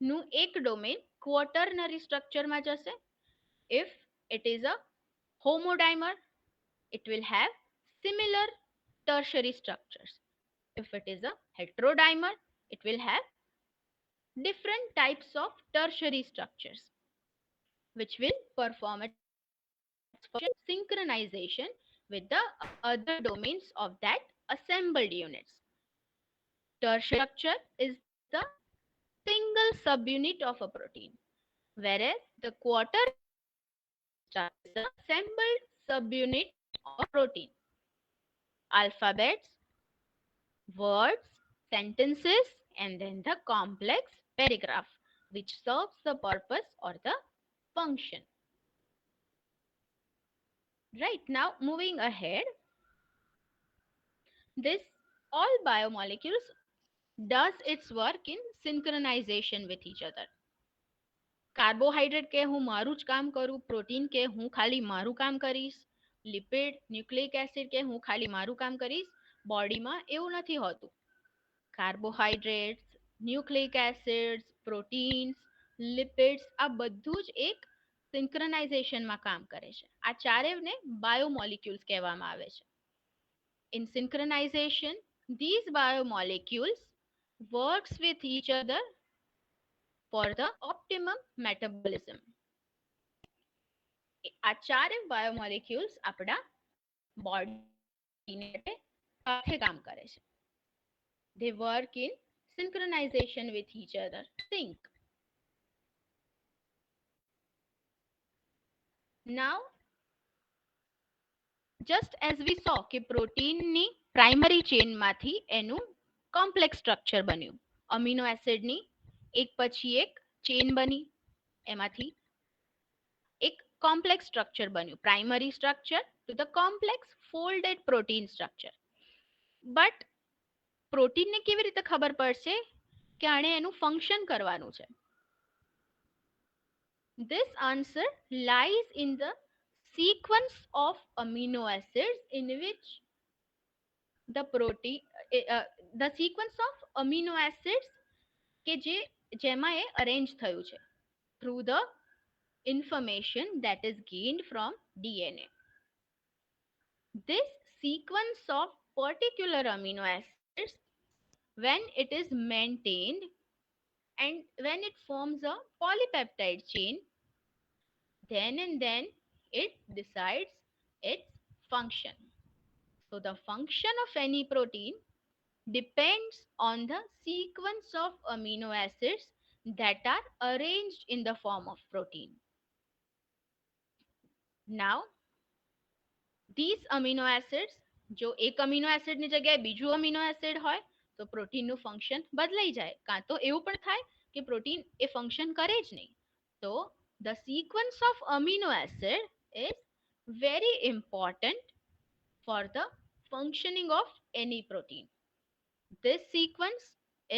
નું એક ડોમેન ક્વોટર્નરી સ્ટ્રક્ચરમાં જશે. If it is a homodimer, it will have similar tertiary structures. If it is a heterodimer, it will have different types of tertiary structures which will perform its synchronization with the other domains of that assembled units. Tertiary structure is the single subunit of a protein, whereas the quaternary structure is the assembled subunit of protein. Alphabets words, sentences, and then the complex paragraph, which serves the purpose or the function. Right, now moving ahead, this all biomolecules does its work in synchronization with each other. Carbohydrate કે હું મારું જ કામ કરું, protein કે હું ખાલી મારું કામ કરીશ, લિપિડ ન્યુક્લિક એસિડ કે હું ખાલી મારું કામ કરીશ, બોડીમાં એવું નથી હોતું. Carbohydrates, nucleic acids, proteins, lipids આ બધું જ એક સિન્ક્રનાઇઝેશનમાં કામ કરે છે. આ ચારેયને બાયોમોલિક્યુલ્સ કહેવામાં આવે છે. In synchronization, these biomolecules works with each other for the optimum metabolism. આ ચારે બાયોમોલિક્યુલ્સ આપણા બોડીને સાથે કામ કરે છે. They work in synchronization with each other. Sync. Now, just as we saw કે પ્રોટીનની પ્રાઇમરી ચેનમાંથી એનું કોમ્પ્લેક્સ સ્ટ્રક્ચર બન્યું, અમીનો એસિડની એક પછી એક ચેન બની, એમાંથી એક કોમ્પ્લેક્સ સ્ટ્રક્ચર બન્યું, primary structure to the complex folded protein structure. But પ્રોટીનને કેવી રીતે ખબર પડશે કે આણે એનું ફંક્શન કરવાનું છે? This answer lies in the sequence of amino acids in which the protein the sequence of amino acids કે જેમાં એ અરેન્જ થયું છે through the information that is gained from DNA. This sequence of particular amino acids, when it is maintained and when it forms a polypeptide chain, then and then it decides its function. So the function of any protein depends on the sequence of amino acids that are arranged in the form of protein. Now, these amino acids, જો એક amino acid ની જગ્યાએ બીજું amino acid હોય તો protein નું function બદલાઈ જાય, કાં તો એવું પણ થાય કે પ્રોટીન એ ફંક્શન કરે જ નહીં. તો the sequence of amino acid is very important for the functioning of any protein. This sequence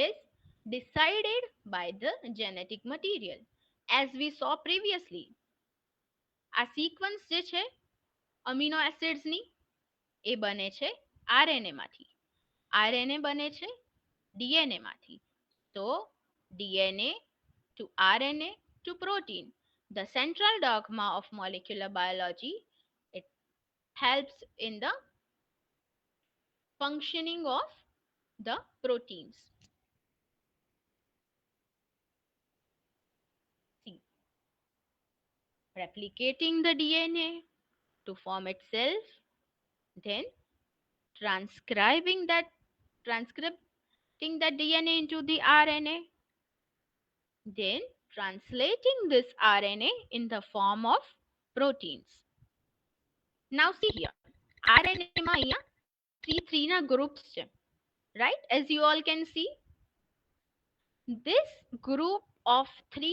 is decided by the genetic material. As we saw previously, આ sequence જે છે અમીનો એસિડ્સ ની એ બને છે આરએનએ માંથી, આરએનએ બને છે DNA માંથી. તો DNA to RNA to protein, the central dogma of molecular biology, it helps in the functioning of the proteins. See, replicating the DNA to form itself, then transcribing that DNA into the RNA, then translating this RNA in the form of proteins. Now see here, RNA માં અહીંયા 3 ના groups છે, right? As you all can see, this group of 3,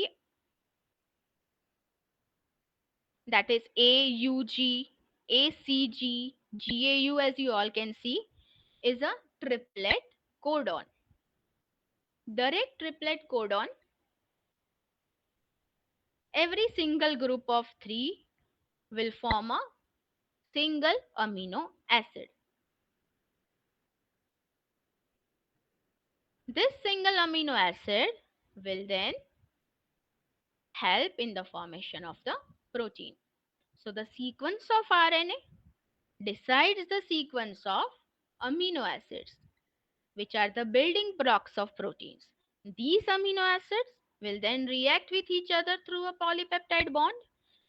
that is AUG, ACG, GAU, as you all can see, is a triplet codon. દરેક triplet codon, every single group of 3 will form a single amino acid. This single amino acid will then help in the formation of the protein. So the sequence of RNA decides the sequence of amino acids, which are the building blocks of proteins. These amino acids will then react with each other through a polypeptide bond,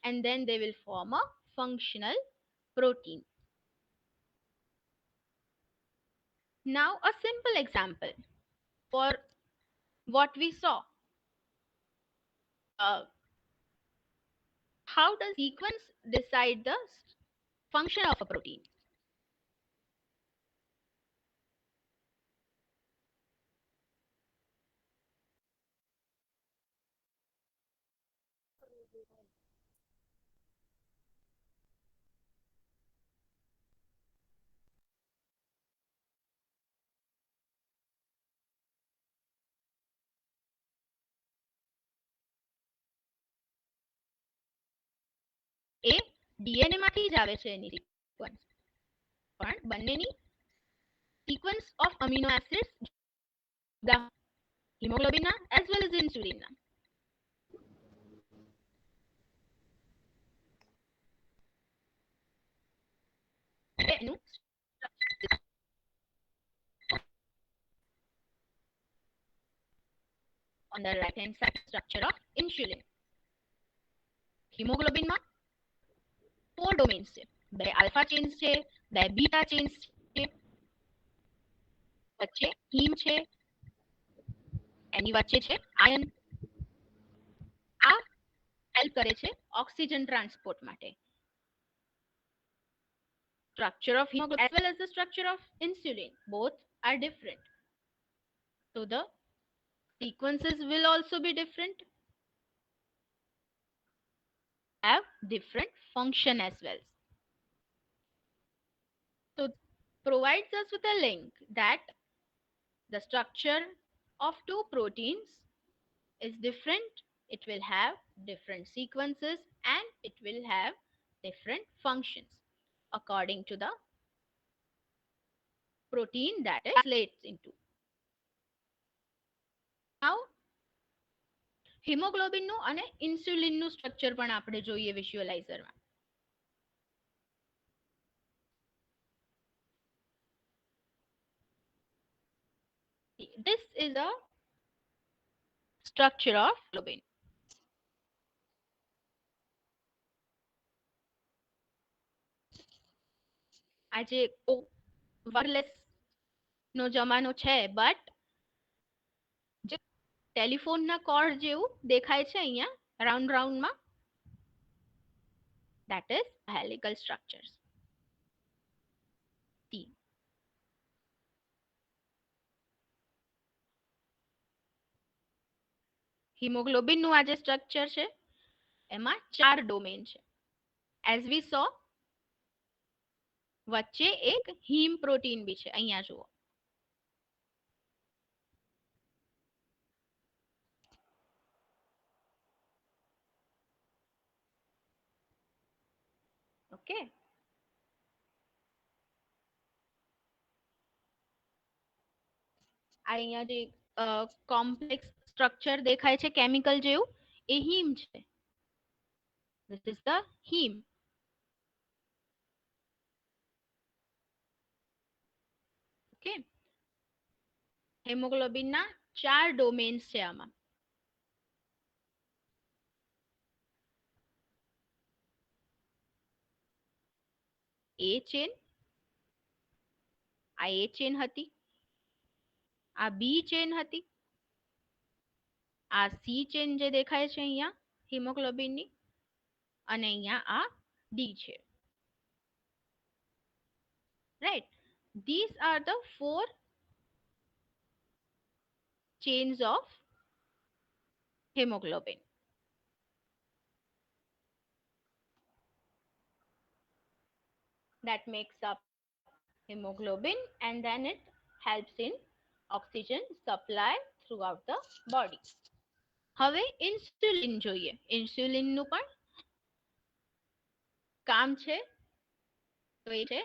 and then they will form a functional protein. Now a simple example for what we saw. How does sequence decide the function of a protein? એ DNA માંથી જ આવે છે એની sequence, પણ બંનેની sequence of amino acids હિમોગ્લોબિનના as well as ઇન્સ્યુલિનના. એનું on the right hand side structure of insulin. હિમોગ્લોબિનમાં 4 ડોમેન્સ છે, 2 આલ્ફા ચેન્સ છે, 2 બીટા ચેન્સ છે, વચ્ચે હીમ છે, એની વચ્ચે છે આયન. આ હેલ્પ કરે છે ઓક્સિજન ટ્રાન્સપોર્ટ માટે. Structure of hemoglobin as well as the structure of insulin, both are different, so the sequences will also be different, have different function as well. So provides us with a link that the structure of two proteins is different, it will have different sequences and it will have different functions according to the protein that it translates into. Now હિમોગ્લોબિનનું અને ઇન્સ્યુલિનનું structure પણ આપણે જોઈએ વિઝ્યુઅલાઇઝરમાં. This is a structure of globin. આજે wireless નો જમાનો છે, but જે ટેલિફોનના cord જેવું દેખાય છે અહીંયા રાઉન્ડમાં, that is helical structures. હિમોગ્લોબિનનું આ જે સ્ટ્રક્ચર છે એમાં 4 ડોમેન છે. એઝ વી સો વચ્ચે એક હીમ પ્રોટીન બી છે, અહીંયા જુઓ. ઓકે, અહીંયા જે કોમ્પ્લેક્સ સ્ટ્રક્ચર દેખાય છે કેમિકલ જેવું, એ હીમ છે. This is the heme. Okay. હેમોગ્લોબિનના 4 domains છે આમાં. A ચેન, આ A ચેન હતી, આ B ચેન હતી, આ C ચેન જે દેખાય છે અહીંયા હિમોગ્લોબિનની, અને અહીંયા આ D છે. Right. These are the 4 chains of hemoglobin. That makes up hemoglobin and then it helps in oxygen supply throughout the body. હવે ઇન્સ્યુલિન જોઈએ. ઇન્સ્યુલિનનું પણ કામ છે તો એ છે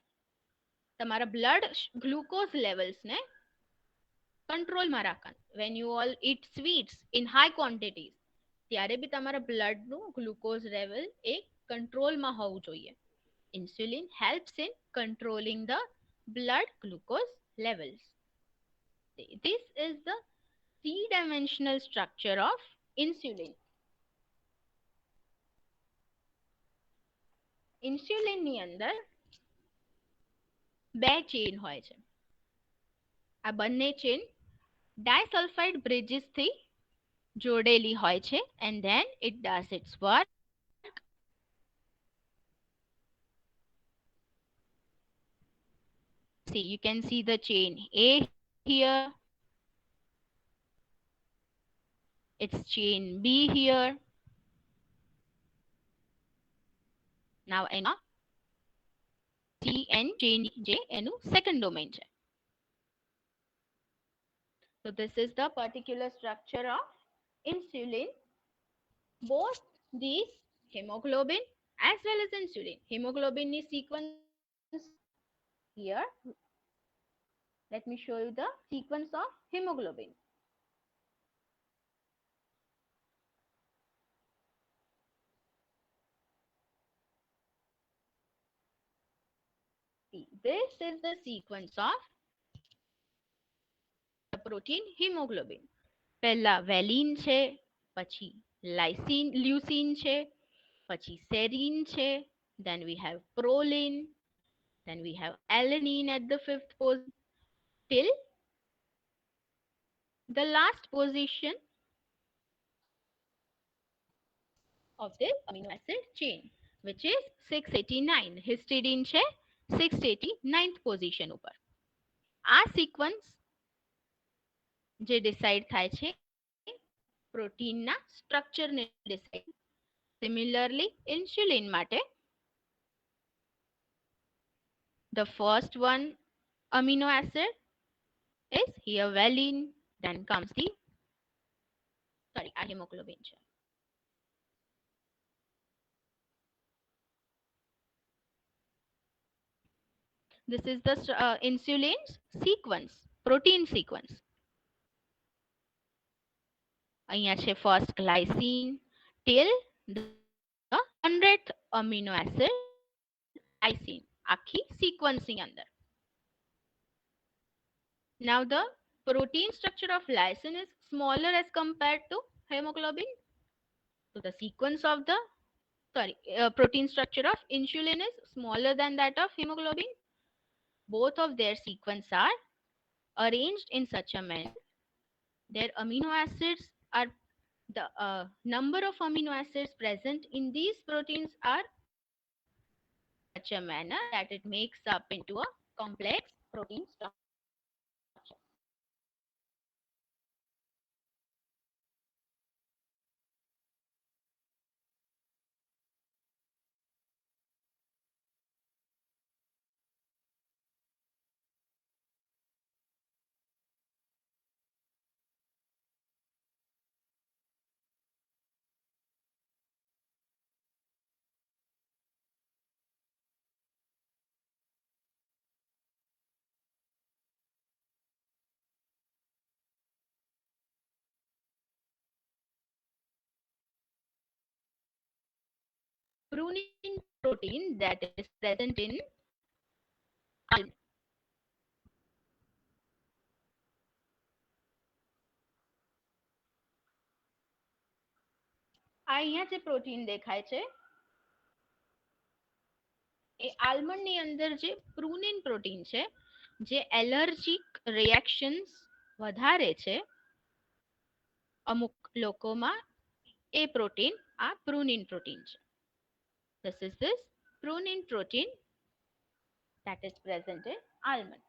તમારા બ્લડ ગ્લુકોઝ લેવલ્સને કંટ્રોલમાં રાખવાનું. when you all eat sweets in high quantities, ત્યારે બી તમારા બ્લડનું ગ્લુકોઝ લેવલ એ કંટ્રોલમાં હોવું જોઈએ. Insulin helps in controlling the blood glucose levels. This is the three-dimensional structure of insulin. Insulin ની અંદર 2 ચેન હોય છે. આ બંને ચેન ડાયસલ્ફાઇડ બ્રિજીસ થી જોડેલી હોય છે, and then it does its work. See, you can see the chain A here, it's chain B here, નાવ એના CN જે એનું સેકન્ડ ડોમેન છે. So this is the particular structure of insulin. Both these hemoglobin as well as insulin. Hemoglobin is sequence here. Let me show you the sequence of hemoglobin. See, this is the sequence of the protein hemoglobin. પહેલા વેલિન છે, પછી lysine લ્યુસિન છે, પછી serine છે, then we have proline, then we have alanine at the fifth position till the last position of this amino acid chain, which is 689. Histidine છે 689th position ઉપર. આ sequence જે decide થાય છે પ્રોટીનના સ્ટ્રક્ચરને decide. Similarly, insulin માટે the first one amino acid is here valine, then comes the hemoglobin છે. This is the insulin's sequence, protein sequence. અહીંયા છે first glycine till the 100th amino acid lysine, આખી sequence ની અંદર. Now the protein structure of lysine is smaller as compared to hemoglobin. So the sequence of the protein structure of insulin is smaller than that of hemoglobin. Both of their sequence are arranged in such a manner. Their amino acids are the number of amino acids present in these proteins are such a manner that it makes up into a complex protein structure. Prunin protein that is present in almond. આ અહીંયા જે protein દેખાય છે એ almond ની અંદર જે પ્રુનિન protein છે જે એલર્જીક રિએક્શન્સ વધારે છે અમુક લોકોમાં એ પ્રોટીન આ પ્રુનિન પ્રોટીન છે. This is this prunin protein that is present in almond.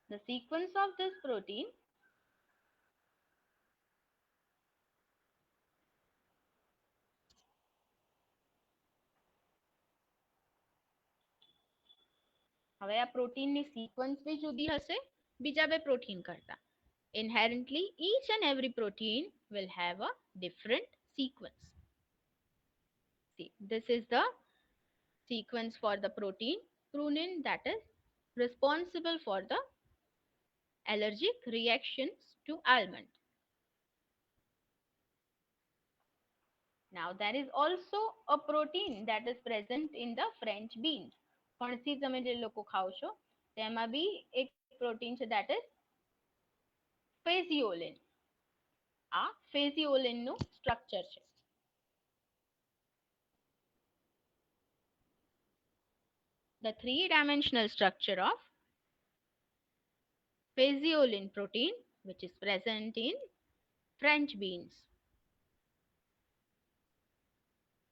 The sequence of this protein હવે આ પ્રોટીનની sequence બી જુદી હશે બીજા બે પ્રોટીન કરતા. Inherently, each and every protein will have a different sequence. See, this is the sequence for the protein prunin that is responsible for the allergic reactions to almond. Now there is also a protein that is present in the French beans. ફણસી તમે જે લોકો ખાઓ છો તેમાં બી એક protein છે that is phaseolin. આ phaseolin નું સ્ટ્રક્ચર છે. The three-dimensional structure of phaseolin protein which is present in French beans.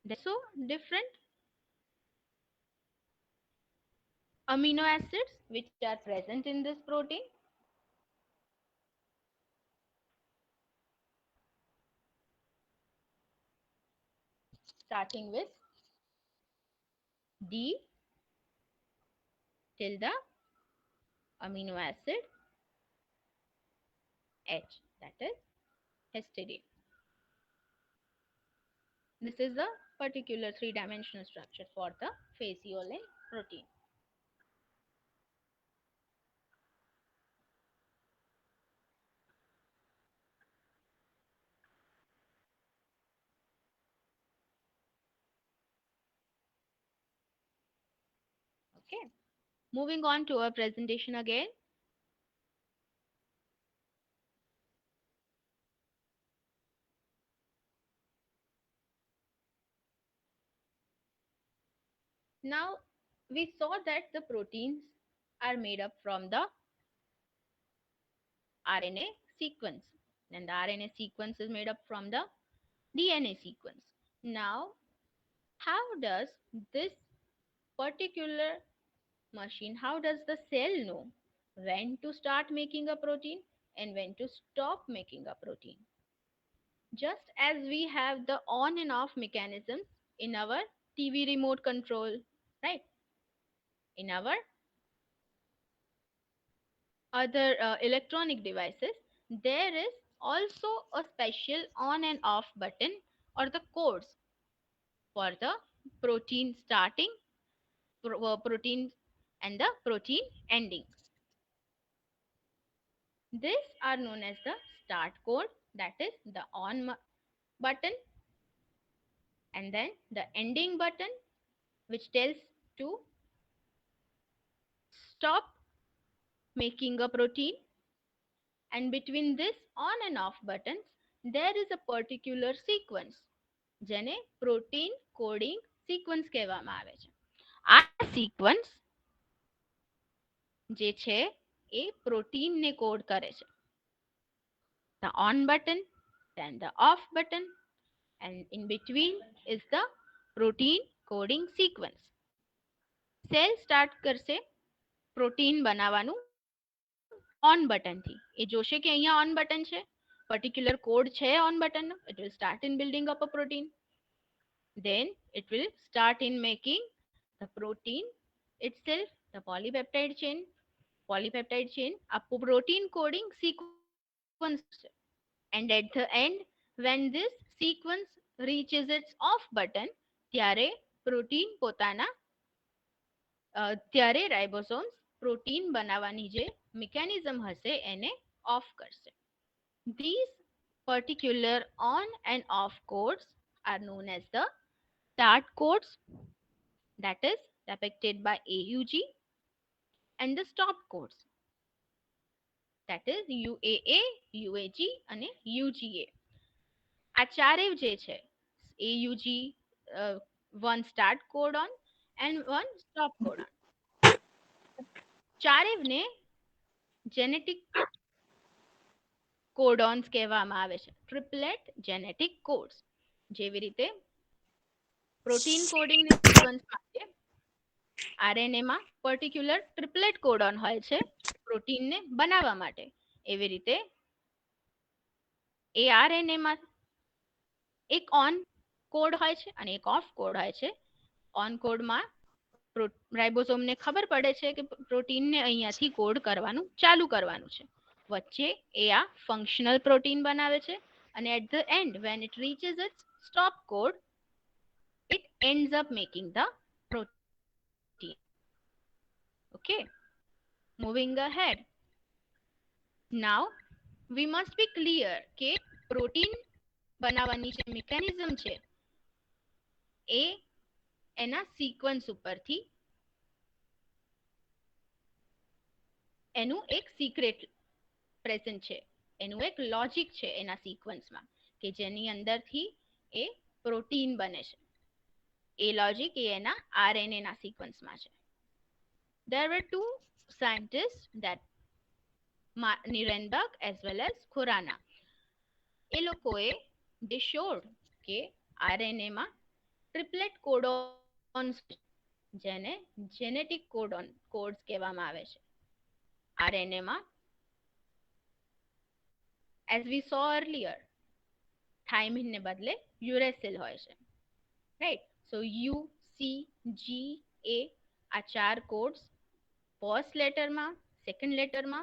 There are so different amino acids which are present in this protein. Starting with D till the amino acid H, that is histidine. This is the particular three-dimensional structure for the fasciolin protein. Okay. Moving on to our presentation again. Now, we saw that the proteins are made up from the RNA sequence, and the RNA sequence is made up from the DNA sequence. Now, how does this particular machine, how does the cell know when to start making a protein and when to stop making a protein? Just as we have the on and off mechanisms in our TV remote control, right? In our other electronic devices, there is also a special on and off button or the codes for the protein starting, protein and the protein ending. These are known as the start code, that is the on button, and then the ending button, which tells to stop making a protein. And between this on and off buttons, there is a particular sequence, જેને protein coding sequence કહેવામાં આવે છે. આ sequence જે છે એ પ્રોટીનને code કરે છે. The on button, then the off button, and in between is the protein coding sequence. Cell start કરશે પ્રોટીન બનાવવાનું ઓન બટનથી. એ જોશે કે અહીંયા ઓન બટન છે, particular code છે on button, it will start in building up a protein. Then it will start in making the protein itself, the polypeptide chain. Polypeptide chain a protein coding sequence. And at the end, when this sequence reaches its off button, ત્યારે protein પોતાના ત્યારે રાઇબોસોમ્સ protein બનાવવાની જે mechanism હશે એને of કરશે. These particular on and off codes are known as the start codes, that is depicted by AUG, and the stop codes, that is UAA, UAG અને UGA. આ ચારે જે છે AUG, one start codon and one stop codon. ચારેવને genetic codons કહેવામાં આવે છે, triplet genetic codes. જેવી રીતે પ્રોટીન કોડિંગ સિક્વન્સ માટે આરએનએ માં પર્ટિક્યુલર ટ્રિપલેટ કોડોન હોય છે પ્રોટીનને બનાવવા માટે, એવી રીતે એ આરએનએ માં એક ઓન કોડ હોય છે અને એક ઓફ કોડ હોય છે. ઓન કોડમાં રાઇબોસોમને ખબર પડે છે કે પ્રોટીનને અહીંયાથી કોડ કરવાનું ચાલુ કરવાનું છે. વચ્ચે એ આ ફંક્શનલ પ્રોટીન બનાવે છે અને at the end when it reaches its stop code, it ends up making the protein. Okay, moving ahead. Now we must be clear કે પ્રોટીન બનાવવાની જે મિકેનિઝમ છે એ એના સિક્વન્સ ઉપરથી એનું એક સિક્રેટ પ્રેઝન્ટ છે, એનું એક લોજિક છે એના સિક્વન્સમાં કે જેની અંદરથી એ પ્રોટીન બને છે. એ લોજિક એ એના આરએનએ ના સિક્વન્સમાં છે. There were two scientists, that Nirenberg as well as Khorana. એ લોકોએ they showed કે આરએનએ માં ટ્રિપલેટ કોડોન્સ જેને જેનેટિક કોડોન કોડ્સ કહેવામાં આવે છે. આરએનએ માં as we saw earlier, thiamine ને બદલે યુરેસિલ હોય છે, right? So U, C, G, એ આ 4 કોડ્સ ફર્સ્ટ લેટરમાં, સેકન્ડ લેટરમાં,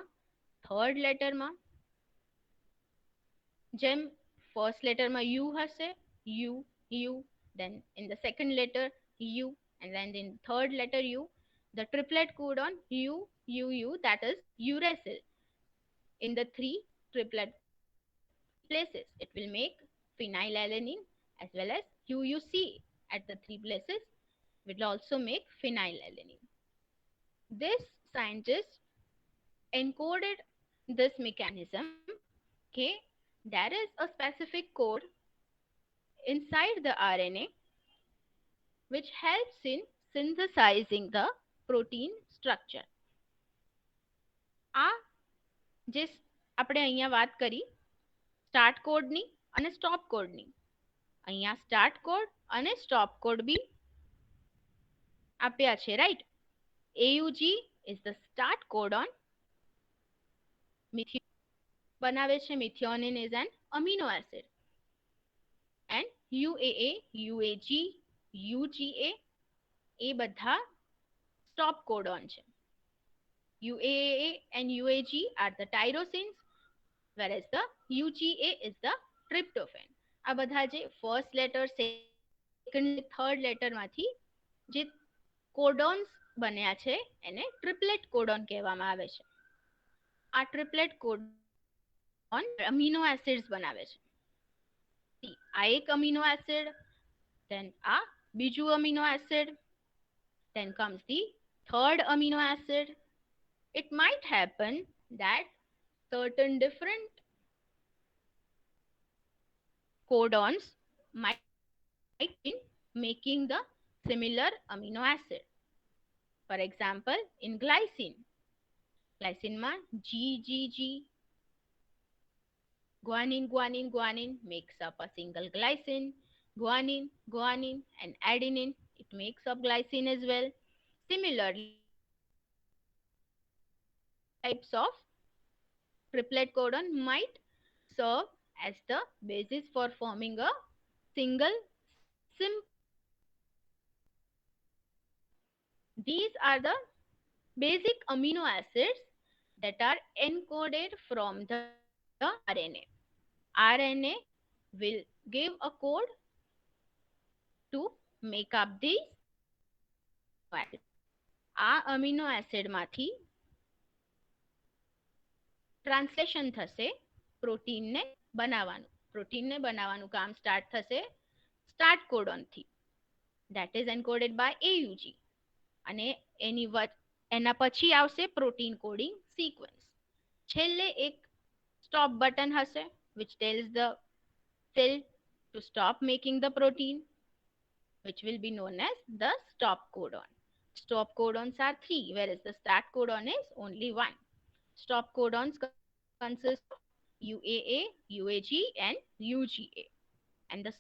થર્ડ લેટરમાં, જેમ ફર્સ્ટ લેટરમાં યુ હશે, you you, then in the second letter u, and then in third letter u, the triplet codon u u u, that is uracil. In the 3 triplet places it will make phenylalanine, as well as UUC at the 3 places will also make phenylalanine. This scientist encoded this mechanism. Okay, there is a specific code inside the RNA which helps in synthesizing the protein structure. આ જે આપણે અહીંયા વાત કરી start કોડની અને stop કોડની, અહીંયા સ્ટાર્ટ કોડ અને સ્ટોપ કોડ બી આપ્યા છે, right? AUG is the start codon. બનાવે છે methionine is an amino acid, and UAA, UAG, UGA એ બધા stop codon છે. UAA and UAG are the tyrosines, whereas the UGA is the tryptophan. આ બધા જે first letter, second, third letter માંથી જે codons બન્યા છે એને ટ્રિપ્લેટ કોડોન કહેવામાં આવે છે. આ ટ્રિપ્લેટ કોડોન અમીનો એસિડ્સ બનાવે છે. આ એક અમીનો એસિડ, then આ બીજું amino acid, then comes the third amino acid. It might happen that certain different codons might be making the similar amino acid. For example, in glycine માં GGG, guanine, guanine, guanine makes up a single glycine. Guanine, guanine, and adenine, it makes up glycine as well. Similarly, types of triplet codon might serve as the basis for forming a single These are the basic amino acids that are encoded from the RNA. RNA will give a code to make up these acids. આ amino acid માંથી translation થશે પ્રોટીનને બનાવવાનું કામ start થશે start codon થી, that is encoded by AUG, અને એના પછી આવશે પ્રોટીન કોડિંગ સિક્વન્સ. છેલ્લે એક સ્ટોપ બટન હશે which tells the cell to stop making the protein, which will be known as the stop codon. Stop codons are 3, whereas the start codon is only 1. Stop codons consist of UAA, UAG, and UGA. And the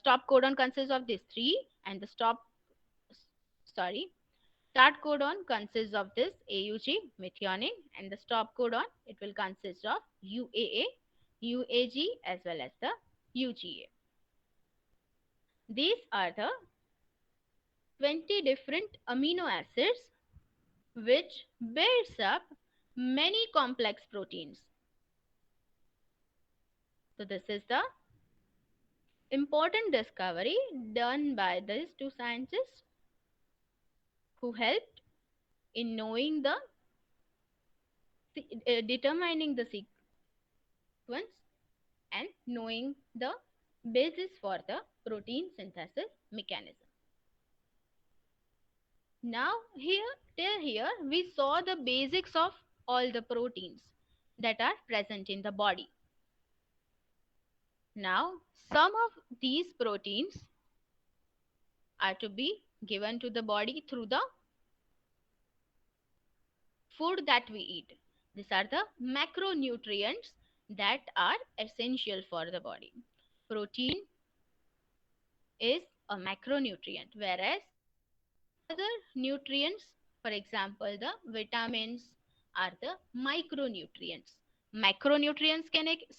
stop codon consists of these 3, and the start codon consists of this AUG, methionine, and the stop codon, it will consist of UAA, UAG, as well as the UGA. These are the 20 different amino acids which builds up many complex proteins. So this is the important discovery done by these two scientists who helped in knowing the determining the sequence and knowing the basis for the protein synthesis mechanism. Now till here we saw the basics of all the proteins that are present in the body. Now some of these proteins are to be given to the body through the food that we eat. These are the macronutrients that are essential for the body. Protein is a macronutrient, whereas other nutrients, for example the vitamins, are the micronutrients. Macronutrients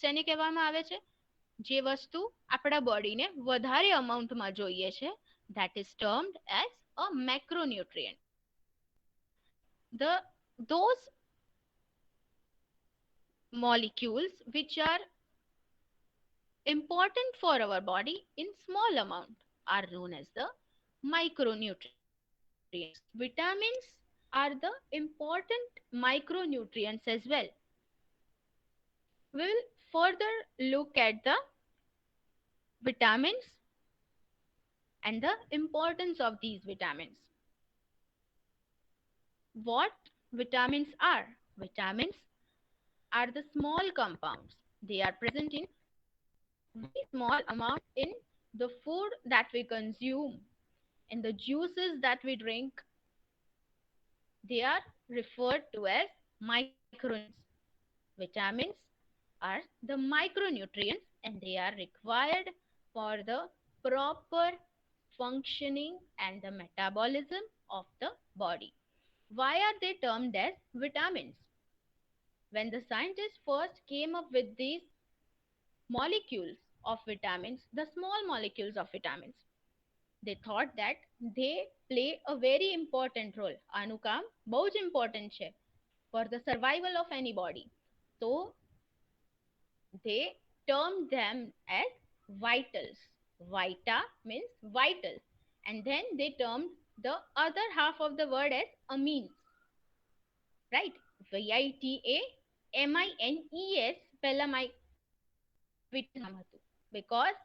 શેને કહેવામાં આવે છે? જે વસ્તુ આપણા બોડીને વધારે અમાઉન્ટમાં જોઈએ છે, that is termed as a macronutrient. Those molecules which are important for our body in small amount are known as the micronutrients. Vitamins are the important micronutrients as well. We will further look at the vitamins and the importance of these vitamins. What vitamins are? Vitamins are the small compounds. They are present in very small amount in the food that we consume, in the juices that we drink. They are referred to as micronutrients. Vitamins are the micronutrients and they are required for the proper functioning and the metabolism of the body. Why are they termed as vitamins? When the scientists first came up with these molecules of vitamins, the small molecules of vitamins, they thought that they play a very important role. આનું કામ બહુ જ important છે for the survival of any body. So they termed them as vitals. Vita means vital. And then they termed the other half of the word as amines. Right? VITAMINES પહેલા because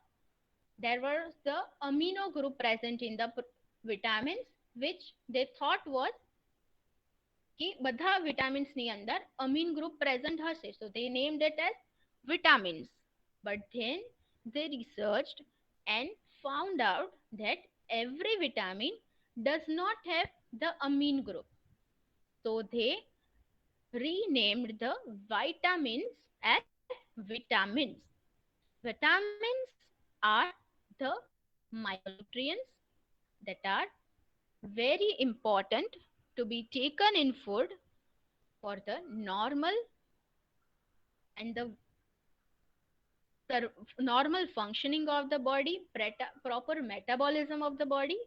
there was the amino group present in the vitamins which they thought was कि બધા vitamins ની અંદર amine group present હશે, so they named it as vitamins. But then they researched and found out that every vitamin does not have the amine group, so they renamed the vitamins as vitamins. Vitamins are the micronutrients that are very important to be taken in food for the normal and the normal functioning of the body, proper metabolism of the body,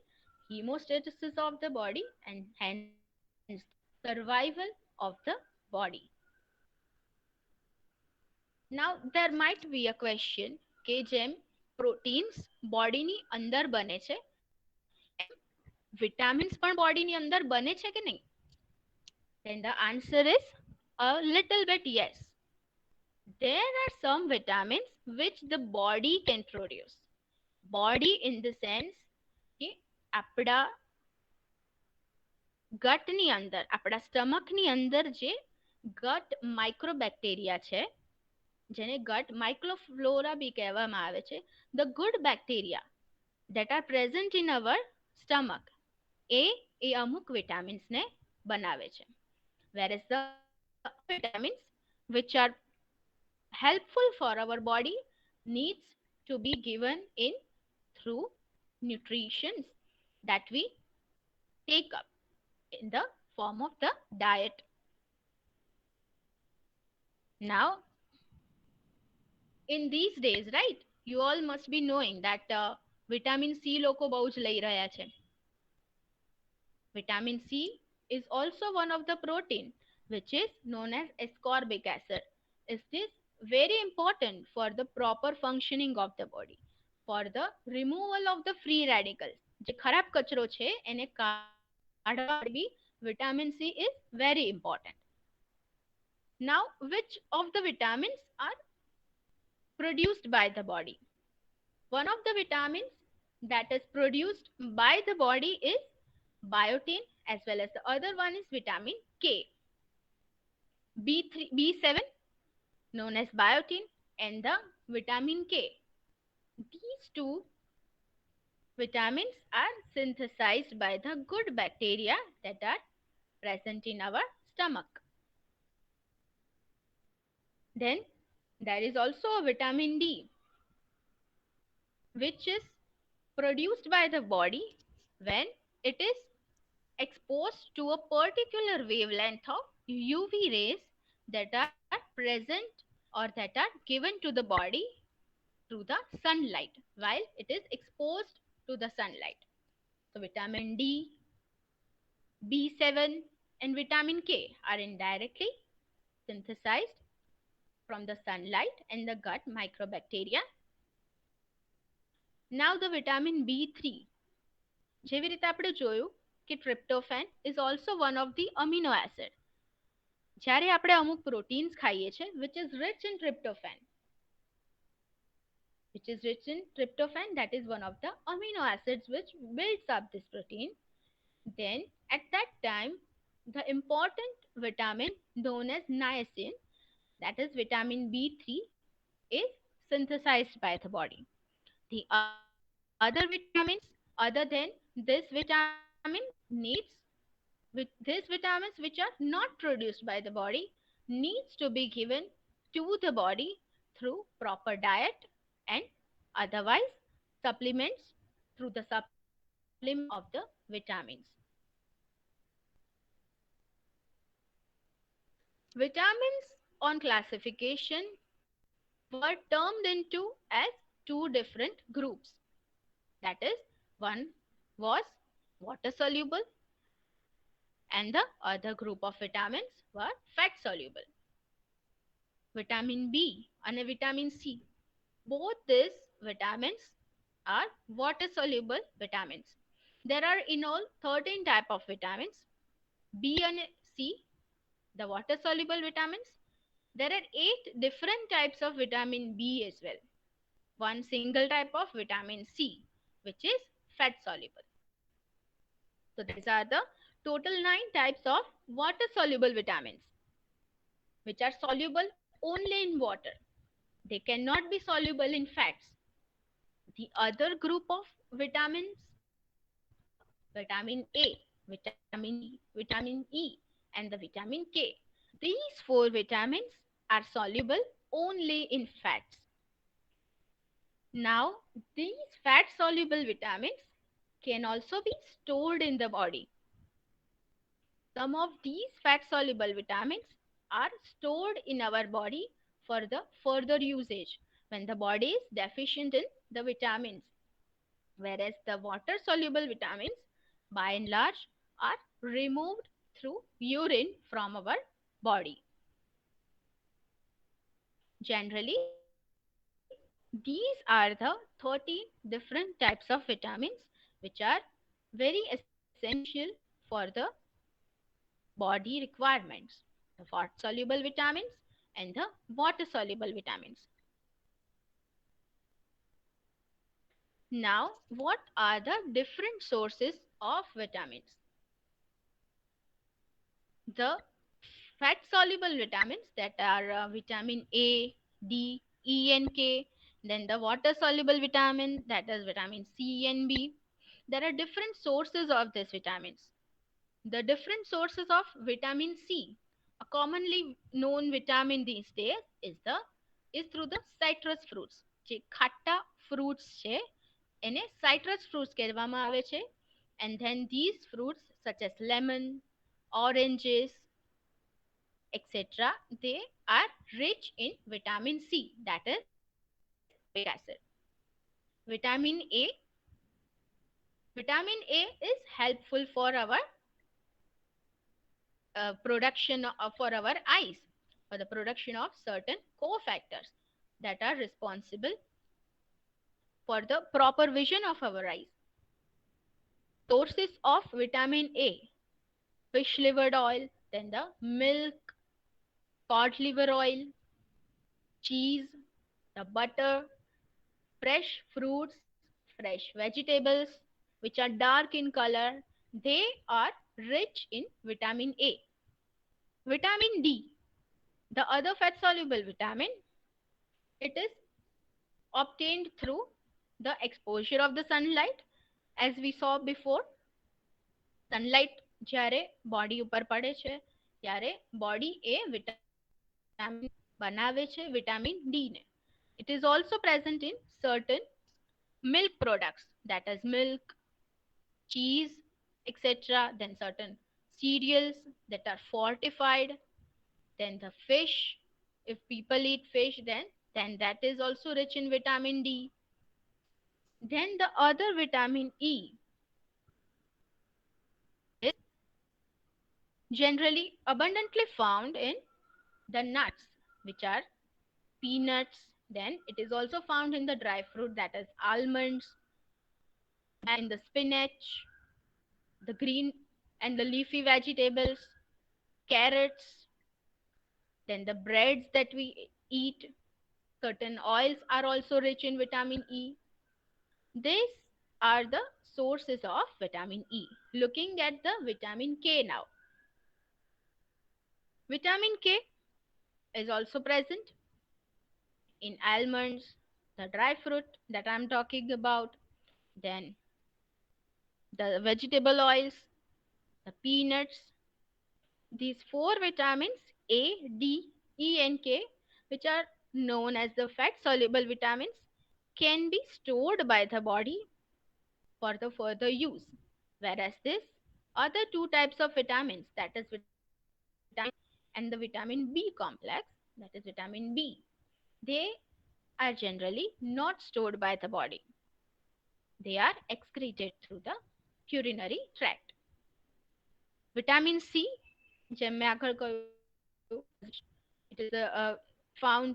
hemostasis of the body, and hence survival of the body. Now there might be a question કે જેમ proteins બોડીની અંદર બને છે એમ vitamins પણ બોડીની અંદર બને છે કે નહીં? Then the answer is a little bit yes. There are some vitamins which the body can produce. Body in the sense કે આપણા ગટની અંદર, આપણા સ્ટમકની અંદર જે ગટ માઇક્રોબેક્ટેરિયા છે, જેને ગટ માઇક્રોફ્લોરા બી કહેવામાં આવે છે, the good bacteria that are present in our stomach, એ અમુક vitamins ને બનાવે છે. Whereas the vitamins which are helpful for our body needs to be given in through nutrition that we take up in the form of the diet. Now in these days, right, you all must be knowing that vitamin C લોકો બહુ જ લઈ રહ્યા છે. Vitamin C is also one of the protein which is known as ascorbic acid. Is this very important for the proper functioning of the body, for the removal of the free radicals. જે ખરાબ કચરો છે એને કાઢવા બી vitamin C is very important. Now which of the vitamins are produced by the body? One of the vitamins that is produced by the body is biotin, as well as the other one is vitamin K. B7 known as biotin and the vitamin K. These two vitamins are synthesized by the good bacteria that are present in our stomach. Then there is also a vitamin D which is produced by the body when it is exposed to a particular wavelength of UV rays that are present or that are given to the body through the sunlight while it is exposed to the sunlight. So vitamin D, B7 and vitamin K are indirectly synthesized from the sunlight and the gut microbacteria. Now the vitamin B3, જેવી રીતે આપણે જોયું કે tryptophan is also one of the amino acid. જ્યારે આપણે અમુક proteins ખાઈએ છે which is rich in tryptophan, that is one of the amino acids which builds up this protein. Then at that time the important vitamin known as niacin, that is vitamin B3, is synthesized by the body. The other vitamins other than this vitamin needs, with these vitamins which are not produced by the body needs to be given to the body through proper diet and otherwise supplements through the supplement of the vitamins. Vitamins on classification were termed into as two different groups. That is, one was water soluble and the other group of vitamins were fat soluble. Vitamin B and vitamin C, both these vitamins are water soluble vitamins. There are in all 13 type of vitamins. B and C, the water soluble vitamins. There are 8 different types of vitamin B as well. One single type of vitamin C, which is fat soluble. So these are the total 9 types of water soluble vitamins, which are soluble only in water. They cannot be soluble in fats. The other group of vitamins are vitamin A, vitamin D, vitamin E, and the vitamin K. These 4 vitamins are soluble only in fats. Now, these fat soluble vitamins can also be stored in the body. Some of these fat soluble vitamins are stored in our body for the further usage when the body is deficient in the vitamins, whereas the water soluble vitamins by and large are removed through urine from our body. Generally, these are the 30 different types of vitamins which are very essential for the body requirements: the fat soluble vitamins and the water soluble vitamins. Now, what are the different sources of vitamins? The fat soluble vitamins, that are vitamin A, D, E and K, then the water soluble vitamin, that is vitamin C and B. There are different sources of these vitamins. The different sources of vitamin C, a commonly known vitamin these days, is through the citrus fruits. જે ખાટા fruits છે એને citrus fruits કહેવામાં આવે છે. And then these fruits such as lemon, oranges, etc., they are rich in vitamin C, that is folic acid. Vitamin A is helpful for our production for our eyes, for the production of certain cofactors that are responsible for the proper vision of our eyes. Sources of vitamin A: fish liver oil, then the milk, cod liver oil, cheese, the butter, fresh fruits, fresh vegetables which are dark in color, they are rich in vitamin A. Vitamin D, the other fat soluble vitamin, it is obtained through the exposure of the sunlight. As we saw before, sunlight જ્યારે body ઉપર પડે છે ત્યારે body એ vitamin બનાવે છે, vitamin D ને. It is also present in certain milk products, that is milk, cheese, etc. Then certain cereals that are fortified, then the fish, if people eat fish, then that is also rich in vitamin D. Then the other vitamin E, generally abundantly found in the nuts, which are peanuts. Then it is also found in the dry fruit, that is almonds, and in the spinach, the green and the leafy vegetables, carrots, then the breads that we eat. Certain oils are also rich in vitamin E. These are the sources of vitamin E. Looking at the vitamin K now. Vitamin K is also present in almonds, the dry fruit that I'm talking about, then the vegetable oils, the peanuts. These four vitamins A, D, E, and K, which are known as the fat soluble vitamins, can be stored by the body for the further use. Whereas this other two types of vitamins, that is vitamin and the vitamin B complex, that is vitamin B, they are generally not stored by the body. They are excreted through the urinary tract. Vitamin C, જેમ મેં આગળ કહ્યું, it is found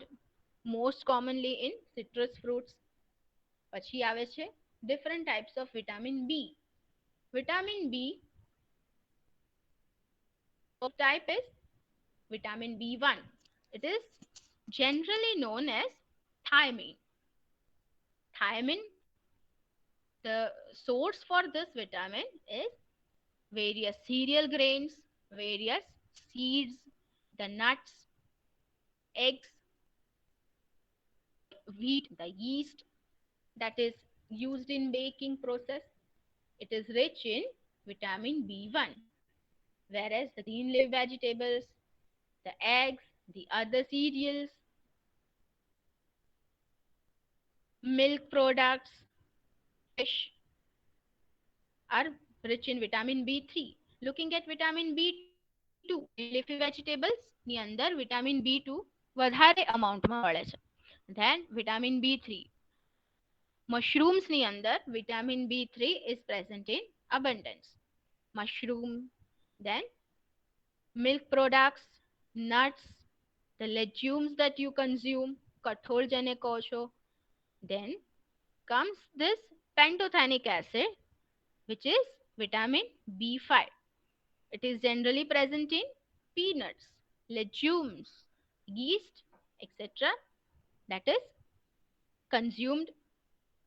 most commonly in citrus fruits. પછી આવે છે different types of vitamin B. Vitamin B type is vitamin B1. It is generally known as thiamine. Thiamine, the source for this vitamin is various cereal grains, various seeds, the nuts, eggs, wheat, the yeast that is used in baking process. It is rich in vitamin B1, whereas the green leaf vegetables, the eggs, the other cereals, milk products, fish are rich in vitamin B3. Looking at vitamin B2, leafy vegetables ની અંદર vitamin B2 વધારે અમાઉન્ટમાં મળે છે then vitamin B3. Mushrooms ની અંદર vitamin B3 is present in abundance. Mushroom, then milk products, nuts, the legumes that you consume, કઠોળ જેને કહો છો. Then comes this pantothenic acid, which is vitamin B5. It is generally present in peanuts, legumes, yeast, etc. that is consumed.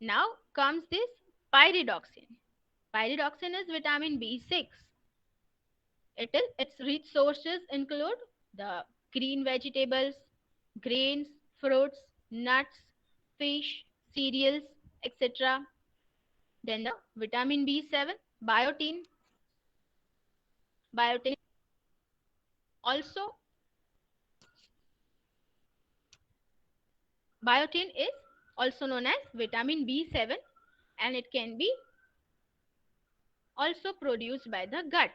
Now comes this pyridoxine. Pyridoxine is vitamin B6. Its rich sources include the green vegetables, grains, fruits, nuts, fish, cereals, etc. Then the vitamin B7, biotin. Biotin also, biotin is also known as vitamin B7, and it can be also produced by the gut,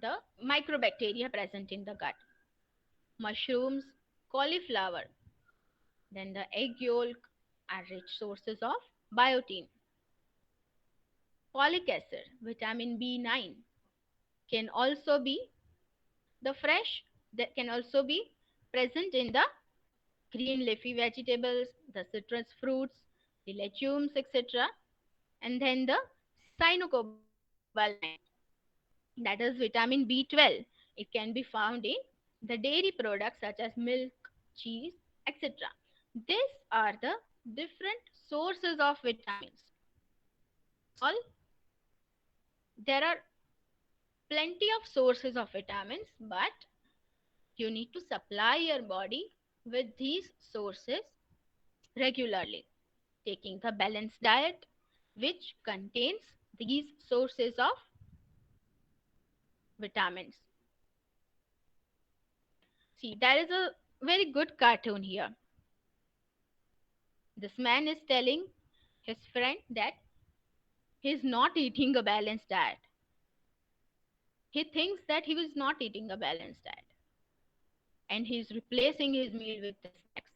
the microbacteria present in the gut. Mushrooms, cauliflower, then the egg yolk are rich sources of biotin. Folic acid, vitamin B9, can also be the fresh, that can also be present in the green leafy vegetables, the citrus fruits, the legumes, etc. And then the cyanocobalamin, that is vitamin B12. It can be found in the dairy products such as milk, cheese, etc. These are the different sources of vitamins. All there are plenty of sources of vitamins, but you need to supply your body with these sources regularly, taking the balanced diet which contains these sources of vitamins. See, there is a very good cartoon here. This man is telling his friend that he is not eating a balanced diet. He thinks that he is not eating a balanced diet, and he is replacing his meal with the snacks.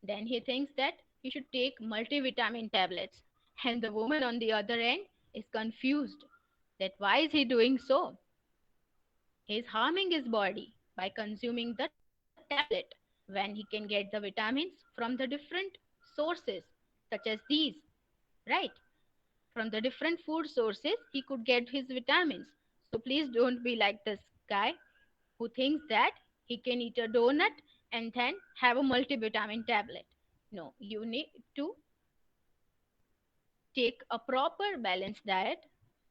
Then he thinks that he should take multivitamin tablets, and the woman on the other end is confused. That why is he doing so? He is harming his body by consuming the tablet when he can get the vitamins from the different sources such as these, right? From the different food sources, he could get his vitamins. So please don't be like this guy who thinks that he can eat a donut and then have a multivitamin tablet. No, you need to take a proper balanced diet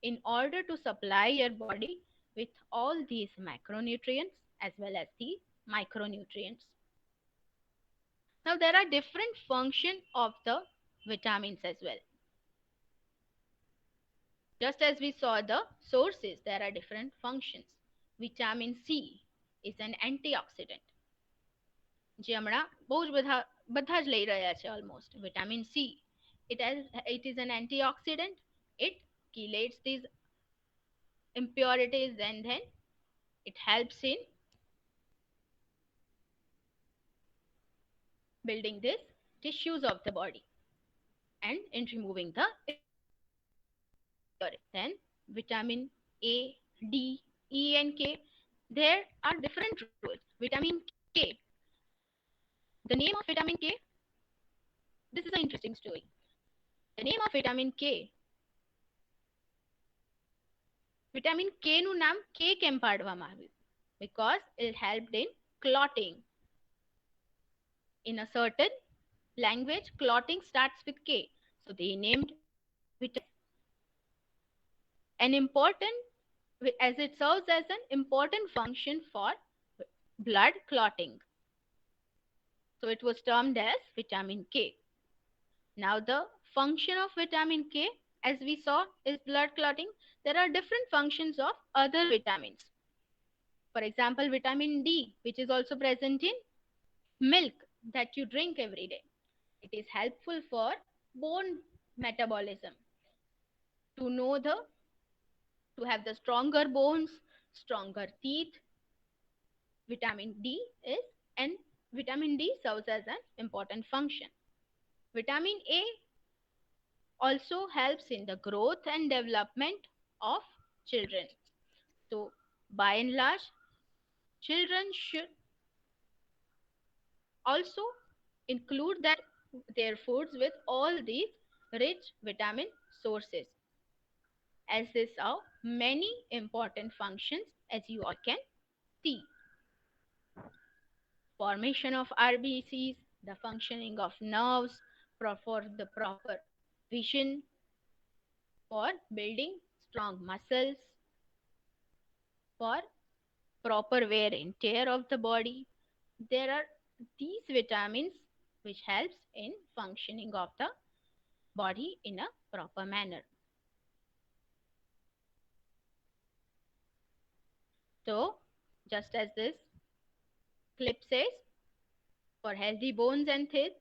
in order to supply your body with all these macronutrients as well as the micronutrients. Now there are different functions of the vitamins as well. Just as we saw the sources, there are different functions. Vitamin C is an antioxidant. જે હમણાં બહુ જ બધા જ લઈ રહ્યા છે almost. Vitamin C. It is an antioxidant. It chelates these impurities and then it helps in building these tissues of the body and in removing the impurities. Then vitamin A, D, E and K, there are different roles. Vitamin K, the name of vitamin K, this is an interesting story. The name of vitamin K નું નામ K કેમ પાડવામાં આવ્યું? Because it helped in clotting. In a certain language, clotting starts with K. So they named vitamin an important, as it serves as an important function for blood clotting. So it was termed as vitamin K. Now the function of vitamin K, as we saw, is blood clotting. There are different functions of other vitamins. For example, vitamin D, which is also present in milk that you drink every day. It is helpful for bone metabolism. To have the stronger bones, stronger teeth. Vitamin D serves as an important function. Vitamin A also helps in the growth and development of children. So by and large, children should also include their foods with all these rich vitamin sources, as these are many important functions as you all can see. Formation of RBCs, the functioning of nerves for the proper vision, for building strong muscles, for proper wear and tear of the body. There are these vitamins which helps in functioning of the body in a proper manner. So just as this clip says, for healthy bones and teeth,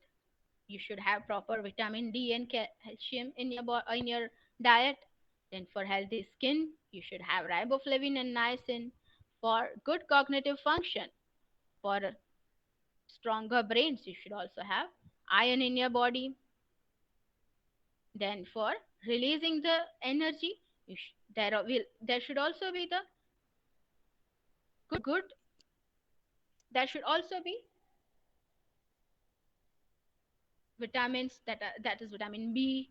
you should have proper vitamin D and calcium in your diet. Then for healthy skin, you should have riboflavin and niacin. For good cognitive function, for stronger brains, you should also have iron in your body. Then for releasing the energy, there should also be vitamins that is vitamin B,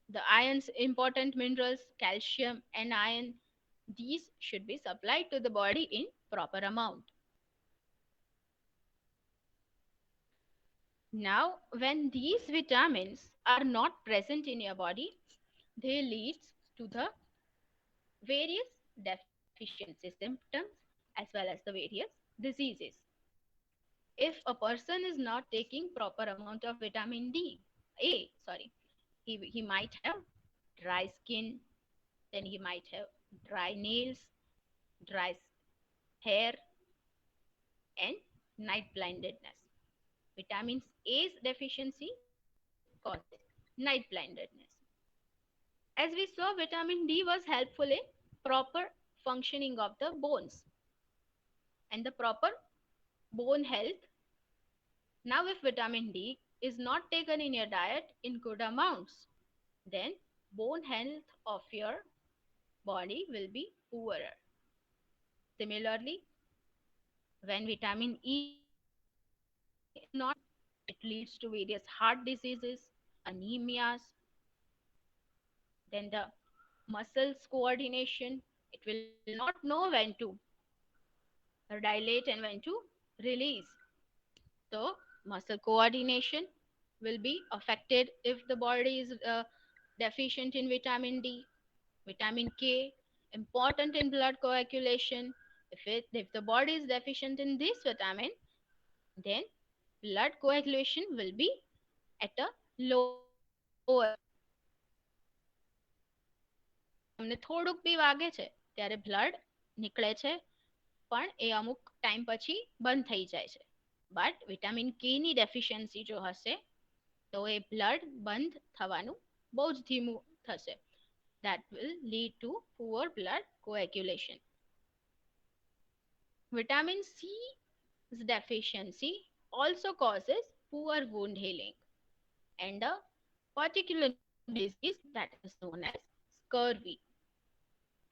the iron's important minerals, calcium and iron. These should be supplied to the body in proper amount. Now, when these vitamins are not present in your body, they lead to the various deficiency symptoms as well as the various diseases. If a person is not taking proper amount of vitamin he might have dry skin, then he might have dry nails, dry hair and night blindedness. Vitamin A's deficiency causes night blindedness. As we saw, vitamin D was helpful in proper functioning of the bones and the proper bone health. Now if vitamin D is not taken in your diet in good amounts, then bone health of your body will be poorer. Similarly, when vitamin E is not, it leads to various heart diseases, anemias, then the muscles coordination. It will not know when to dilate and when to release. So, muscle coordination will be affected if the body is deficient in vitamin D. Vitamin K, important in blood coagulation. If the body is deficient in this vitamin, then blood coagulation will be at a lower. તમને થોડુંક બી વાગે છે ત્યારે blood નીકળે છે, પણ એ અમુક time પછી બંધ થઈ જાય છે. બટ વિટામિન કે ની ડેફિશિયન્સી જો હશે તો એ બ્લડ બંધ થવાનું બહુ જ ધીમું થશે. That will lead to poor blood coagulation. Vitamin C's deficiency also causes poor wound healing and a particular disease that is known as scurvy.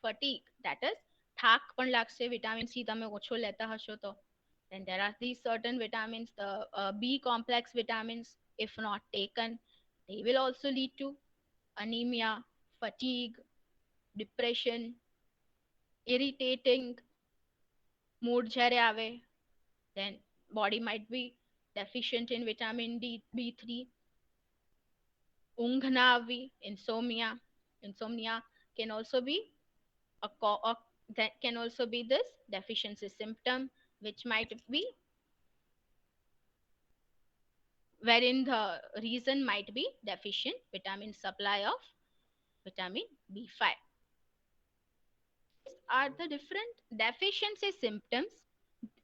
Fatigue, that is થાક પણ લાગશે વિટામિન સી તમે ઓછો લેતા હશો તો. Then there are these certain vitamins, the B complex vitamins, if not taken, they will also lead to anemia, fatigue, depression, irritating mood જ્યારે આવે. Then body might be deficient in vitamin B3. ઊંઘ ના આવવી, insomnia can also be that can also be this deficiency symptom, which might be wherein the reason might be deficient vitamin supply of vitamin B5. Are the different deficiency symptoms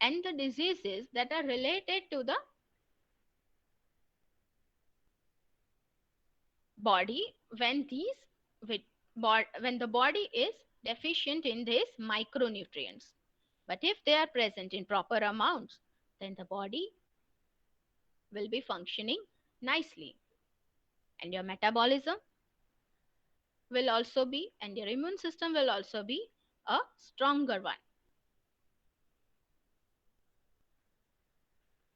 and the diseases that are related to the body when when the body is deficient in these micronutrients. But if they are present in proper amounts, then the body will be functioning nicely, and your metabolism will also be, and your immune system will also be a stronger one.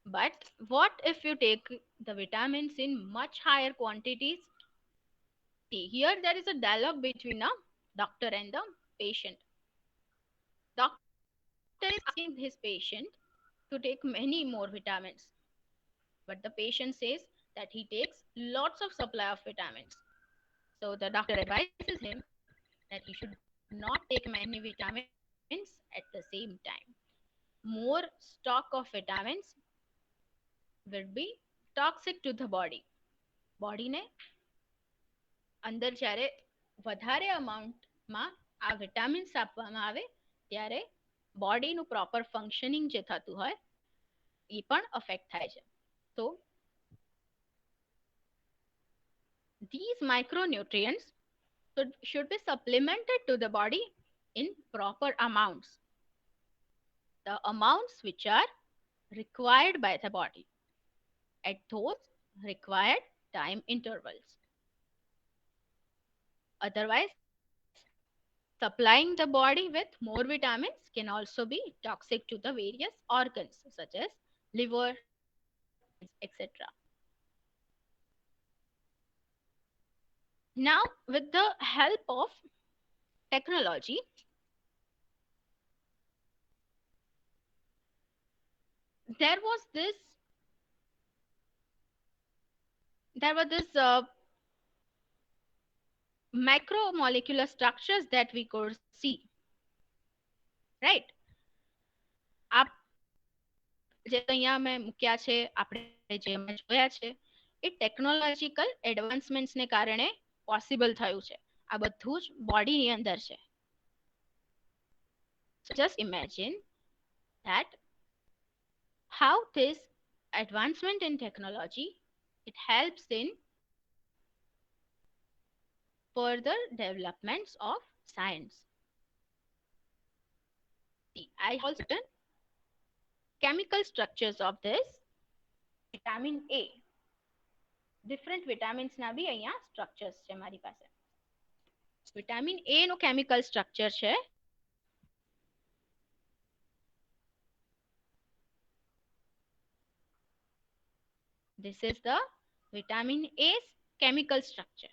But what if you take the vitamins in much higher quantities? See, here there is a dialogue between a doctor and the patient. Doctor is asking his patient to take many more vitamins, but the patient says that he takes lots of supply of vitamins. So the doctor advises him that he should not take many vitamins at the same time. More stock of vitamins will be toxic to the body. Body ને અંદર જ્યારે વધારે અમાઉન્ટમાં આ vitamins આપવામાં આવે ત્યારે બોડીનું proper functioning જે થતું હોય એ પણ અફેક્ટ થાય છે. So these micronutrients should be supplemented to the body in proper amounts, the amounts which are required by the body at those required time intervals. Otherwise, supplying the body with more vitamins can also be toxic to the various organs such as liver, etc. Now, with the help of technology, there were this macromolecular structures that we could see, right? આપ જે અહીંયા મેં મૂક્યા છે, આપણે જે જોયા છે, એ ટેકનોલોજીકલ એડવાન્સમેન્ટ્સ ને કારણે પોસિબલ થયું છે. આ બધું જ બોડીની અંદર છે. So just imagine that how this advancement in technology, it helps in further developments of science. See, I have certain chemical structures of this vitamin A. Different vitamins ના બી અહીંયા structures છે મારી પાસે. વિટામિન એ નું chemical structure છે this is the vitamin A's chemical structure,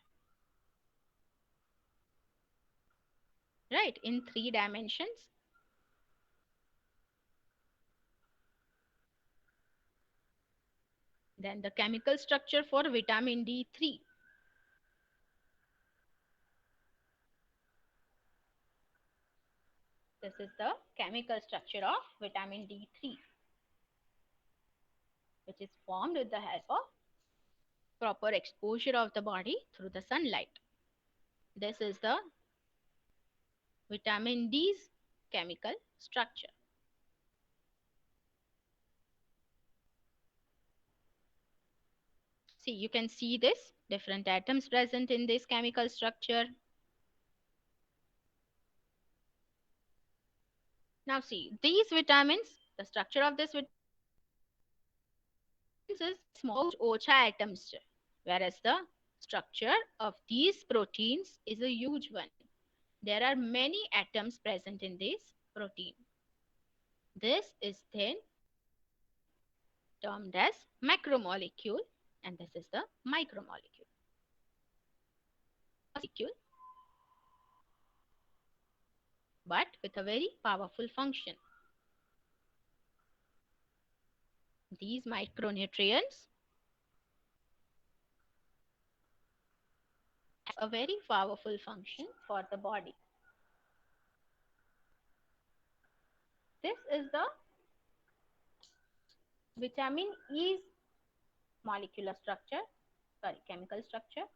right, in 3 dimensions. Then the chemical structure for vitamin D3. This is the chemical structure of vitamin D3, which is formed with the help of proper exposure of the body through the sunlight. This is the vitamin D's chemical structure. See, you can see this different atoms present in this chemical structure. Now see, these vitamins, the structure of this vitamins is small ocha atoms છે, whereas the structure of these proteins is a huge one. There are many atoms present in this protein. This is then termed as macromolecule, and this is the micromolecule. Molecule, but with a very powerful function. These micronutrients have a very powerful function for the body. This is the vitamin E's molecular structure, sorry, chemical structure.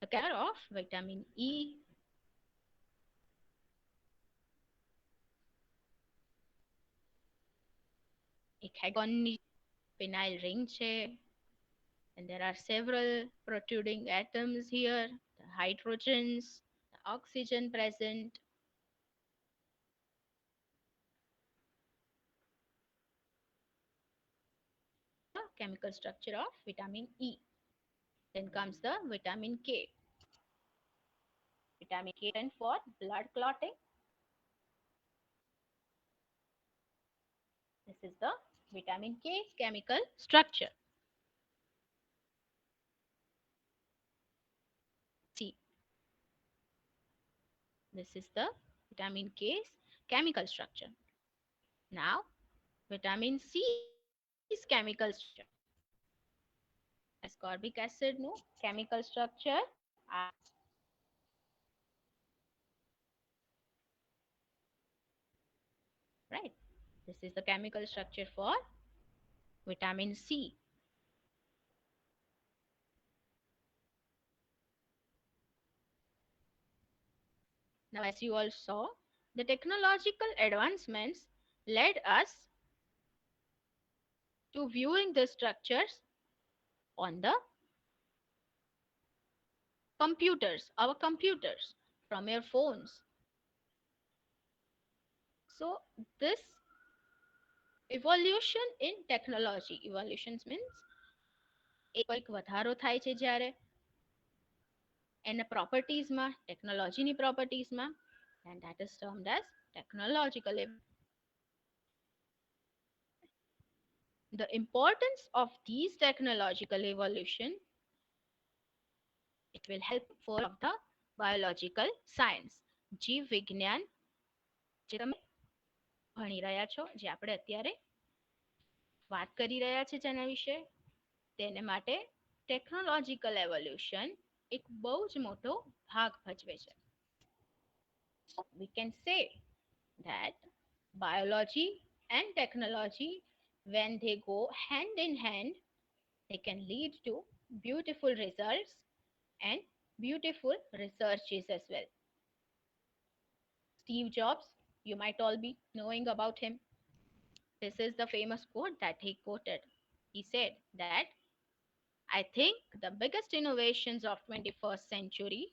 The character of vitamin E એક હેગોનની phenyl ring છે, and there are several protruding atoms here, the hydrogens, the oxygen present. The chemical structure of vitamin E. Then comes the vitamin K. Vitamin K and for blood clotting. This is the vitamin K chemical structure. See, this is the vitamin K's chemical structure. Now, vitamin C's chemical structure. Ascorbic acid no chemical structure. Right. This is the chemical structure for vitamin C. Now, as you all saw, the technological advancements led us to viewing the structures on the computers, our computers, from your phones. So, this evolution in technology, evolutions means એક વધારો થાય છે જ્યારે એના પ્રોપર્ટીઝમાં, ટેકનોલોજીની પ્રોપર્ટીઝમાં, and that is termed as technological. The importance of these technological evolution, it will help for the biological science. જીવ વિજ્ઞાન જે તમે ભણી રહ્યા છો, જે આપણે અત્યારે વાત કરી રહ્યા છે જેના વિશે, તેને માટે ટેકનોલોજીકલ એવોલ્યુશન એક બહુ જ મોટો ભાગ ભજવે છે. We can say that biology and technology, when they go hand in hand, they can lead to beautiful results and beautiful researches as well. Steve Jobs, you might all be knowing about him. This is the famous quote that he quoted. He said that, I think the biggest innovations of 21st century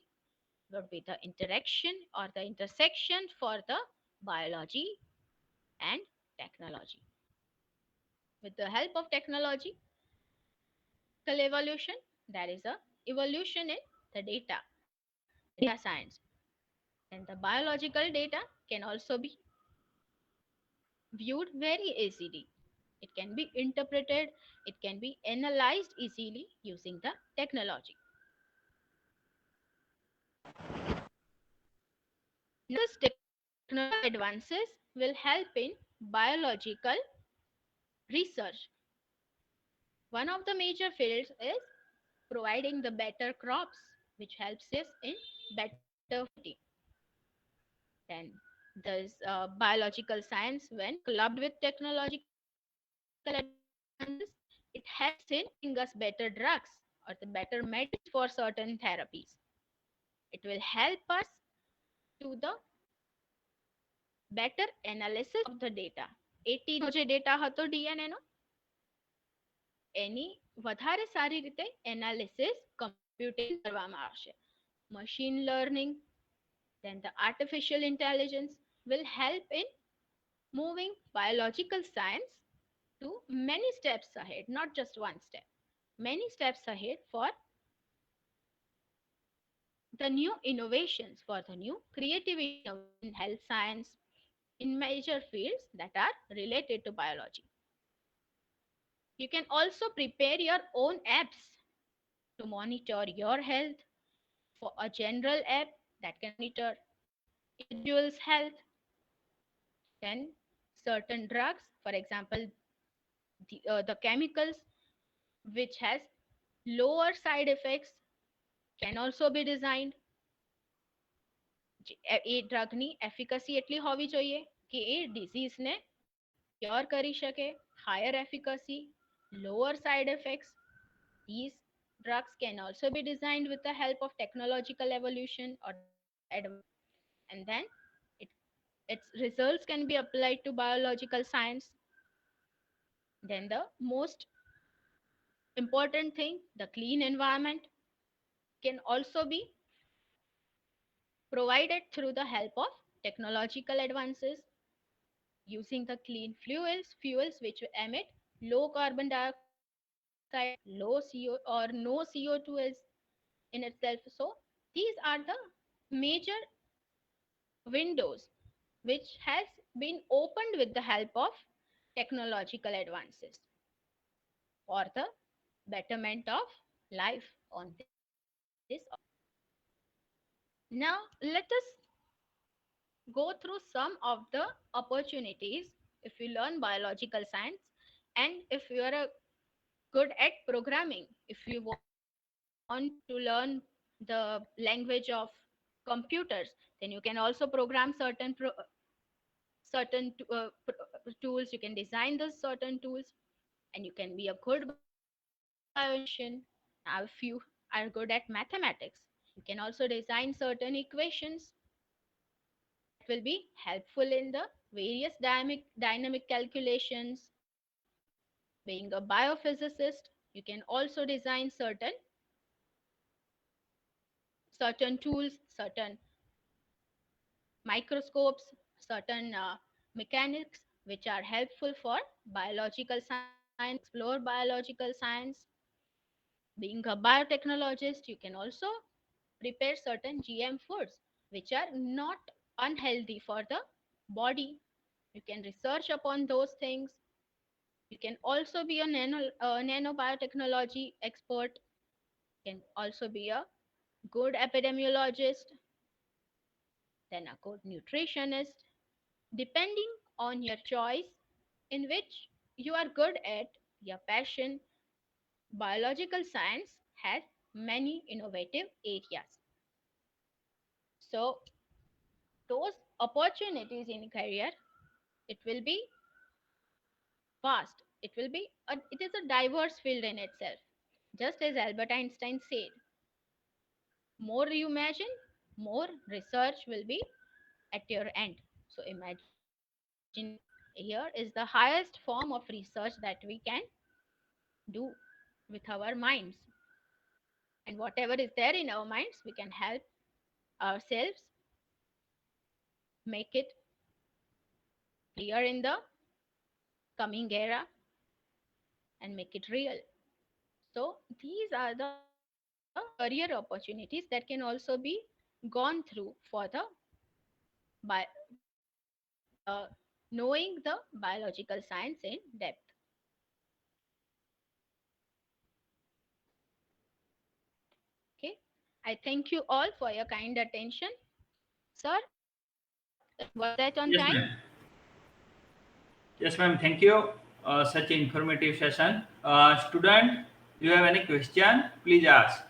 would be the interaction or the intersection for the biology and technology. With the help of technological evolution, there is a evolution in the data science. And the biological data can also be viewed very easily. It can be interpreted, it can be analyzed easily using the technology. Now, this technological advances will help in biological research. One of the major fields is providing the better crops, which helps us in better fertility. Then there's biological science when clubbed with technological advances, it helps in giving us better drugs or the better medicines for certain therapies. It will help us to the better analysis of the data. 80 નો જે data હતો DNA નો એની વધારે સારી રીતે analysis computing કરવામાં આવશે. Machine learning, then the artificial intelligence will help in moving biological science to many steps ahead, not just one step, many steps ahead for the new innovations, for the new creative innovation in health science, in major fields that are related to biology. You can also prepare your own apps to monitor your health, for a general app that can monitor individual's health. Then certain drugs, for example, the chemicals which has lower side effects can also be designed. એ ડ્રગની એફિકસી એટલી હોવી જોઈએ કે એ ડિઝીઝને cure કરી શકે, higher એફિકસી, lower side effects. These drugs can also be designed with the help of technological evolution or advancement. And then it, its results can be applied to biological science. Then the most important thing, the clean environment can also be provided through the help of technological advances using the clean fuels which emit low carbon dioxide, low CO or no CO2 is in itself. So these are the major windows which has been opened with the help of technological advances for the betterment of life on this earth. Now let us go through some of the opportunities if you learn biological science, and if you are good at programming, if you want to learn the language of computers, then you can also program tools, you can design those certain tools, and you can be a good bioinformatician. Now if you are good at mathematics, you can also design certain equations that will be helpful in the various dynamic calculations. Being a biophysicist, you can also design certain tools, certain microscopes, certain mechanics which are helpful for biological science. You can explore biological science. Being a biotechnologist, you can also prepare certain GM foods which are not unhealthy for the body. You can research upon those things. You can also be a nanobiotechnology expert. You can also be a good epidemiologist, then a good nutritionist, depending on your choice in which you are good at, your passion. Biological science has many innovative areas. So those opportunities in career, it will be vast. It is a diverse field in itself. Just as Albert Einstein said, more you imagine, more research will be at your end. So imagination here is the highest form of research that we can do with our minds. And whatever is there in our minds, we can help ourselves make it clear in the coming era. and make it real. So these are the career opportunities that can also be gone through for the by knowing the biological science in depth. Okay, I thank you all for your kind attention. Sir, was that on Yes, time? ma'am. Yes, ma'am. Thank you. Such an informative session. Student, you have any question? Please ask.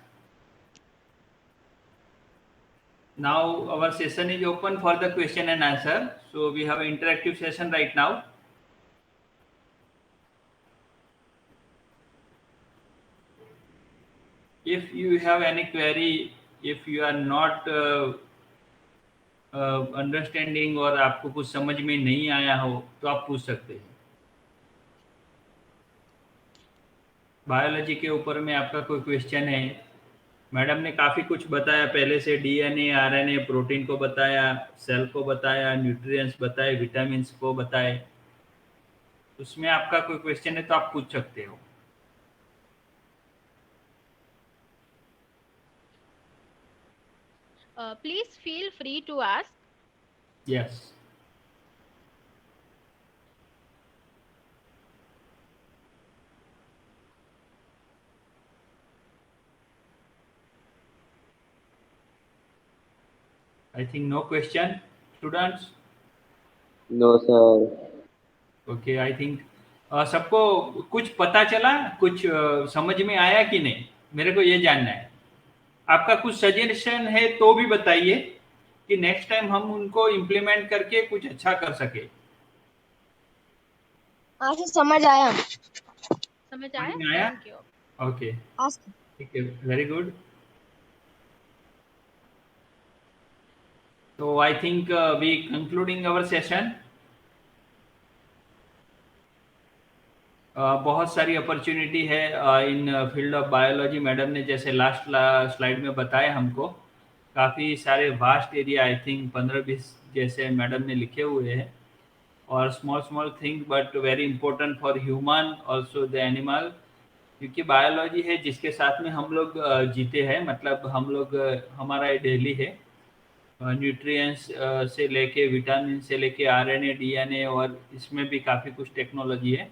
Now our session is open for the question and answer. So we have an interactive session right now. If you have any query, if you are not understanding और आपको कुछ समझ में नहीं आया हो तो आप पूछ सकते हैं. बायोलॉजी के ऊपर में आपका कोई क्वेश्चन है? मैडम ने काफ़ी कुछ बताया पहले से, डीएनए, आरएनए, प्रोटीन को बताया, सेल को बताया, न्यूट्रिएंट्स बताए, विटामिन्स को बताए. उसमें आपका कोई क्वेश्चन है तो आप पूछ सकते हो. Please feel free to ask. Yes. I think no question, students. No, sir. Okay, I think सबको कुछ पता चला, कुछ समझ में आया कि नहीं, मेरे को ये जानना है. आपका कुछ सजेशन है तो भी बताइए कि नेक्स्ट टाइम हम उनको इम्प्लीमेंट करके कुछ अच्छा कर सके. हाँ सर, समझ आया. समझ आया? समझ में आया? Thank you. Okay, Ask. ठीक है, वेरी गुड. तो I think we concluding our session. बहुत सारी अपॉर्चुनिटी है in field of biology. Madam ने जैसे लास्ट स्लाइड में बताया हमको, काफ़ी सारे वास्ट एरिया, आई थिंक 15-20 जैसे मैडम ने लिखे हुए हैं, और small thing but very important for human also the animal. क्योंकि बायोलॉजी है जिसके साथ में हम लोग जीते हैं, मतलब हम लोग हमारा डेली है. न्यूट्रिएंट्स से लेके विटामिन से लेके आरएनए, डीएनए, और इसमें भी काफ़ी कुछ टेक्नोलॉजी है.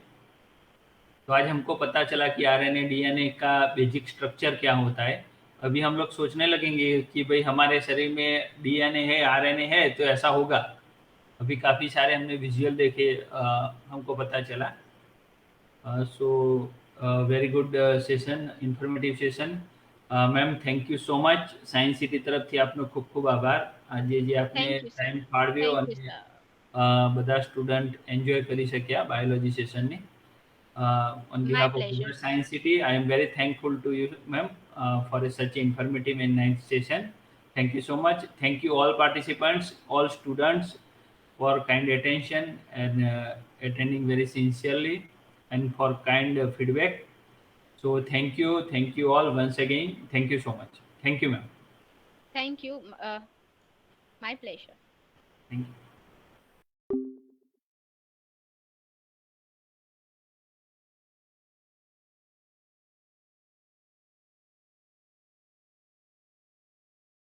तो आज हमको पता चला कि आरएनए, डीएनए का बेसिक स्ट्रक्चर क्या होता है. अभी हम लोग सोचने लगेंगे कि भाई हमारे शरीर में डीएनए है, आरएनए है, तो ऐसा होगा. अभी काफ़ी सारे हमने विजुअल देखे, हमको पता चला. So very good session, informative session. Ma'am thank you so much. Science city તરફથી આપનો ખૂબ ખૂબ આભાર. આજે જે આપને Thank you, sir. ટાઈમ ફાળવ્યો Thank you, અને sir. બધા સ્ટુડન્ટ એન્જોય કરી શક્યા બાયોલોજી સેશનની. On My behalf of pleasure, Gujarat sir. Science City, I am very thankful to you, ma'am, for such informative and nice session. Thank you so much. Thank you all participants, all students, for kind attention and attending very sincerely, and for kind feedback. So thank you all once again. Thank you so much. Thank you, ma'am. Thank you. My pleasure. Thank you.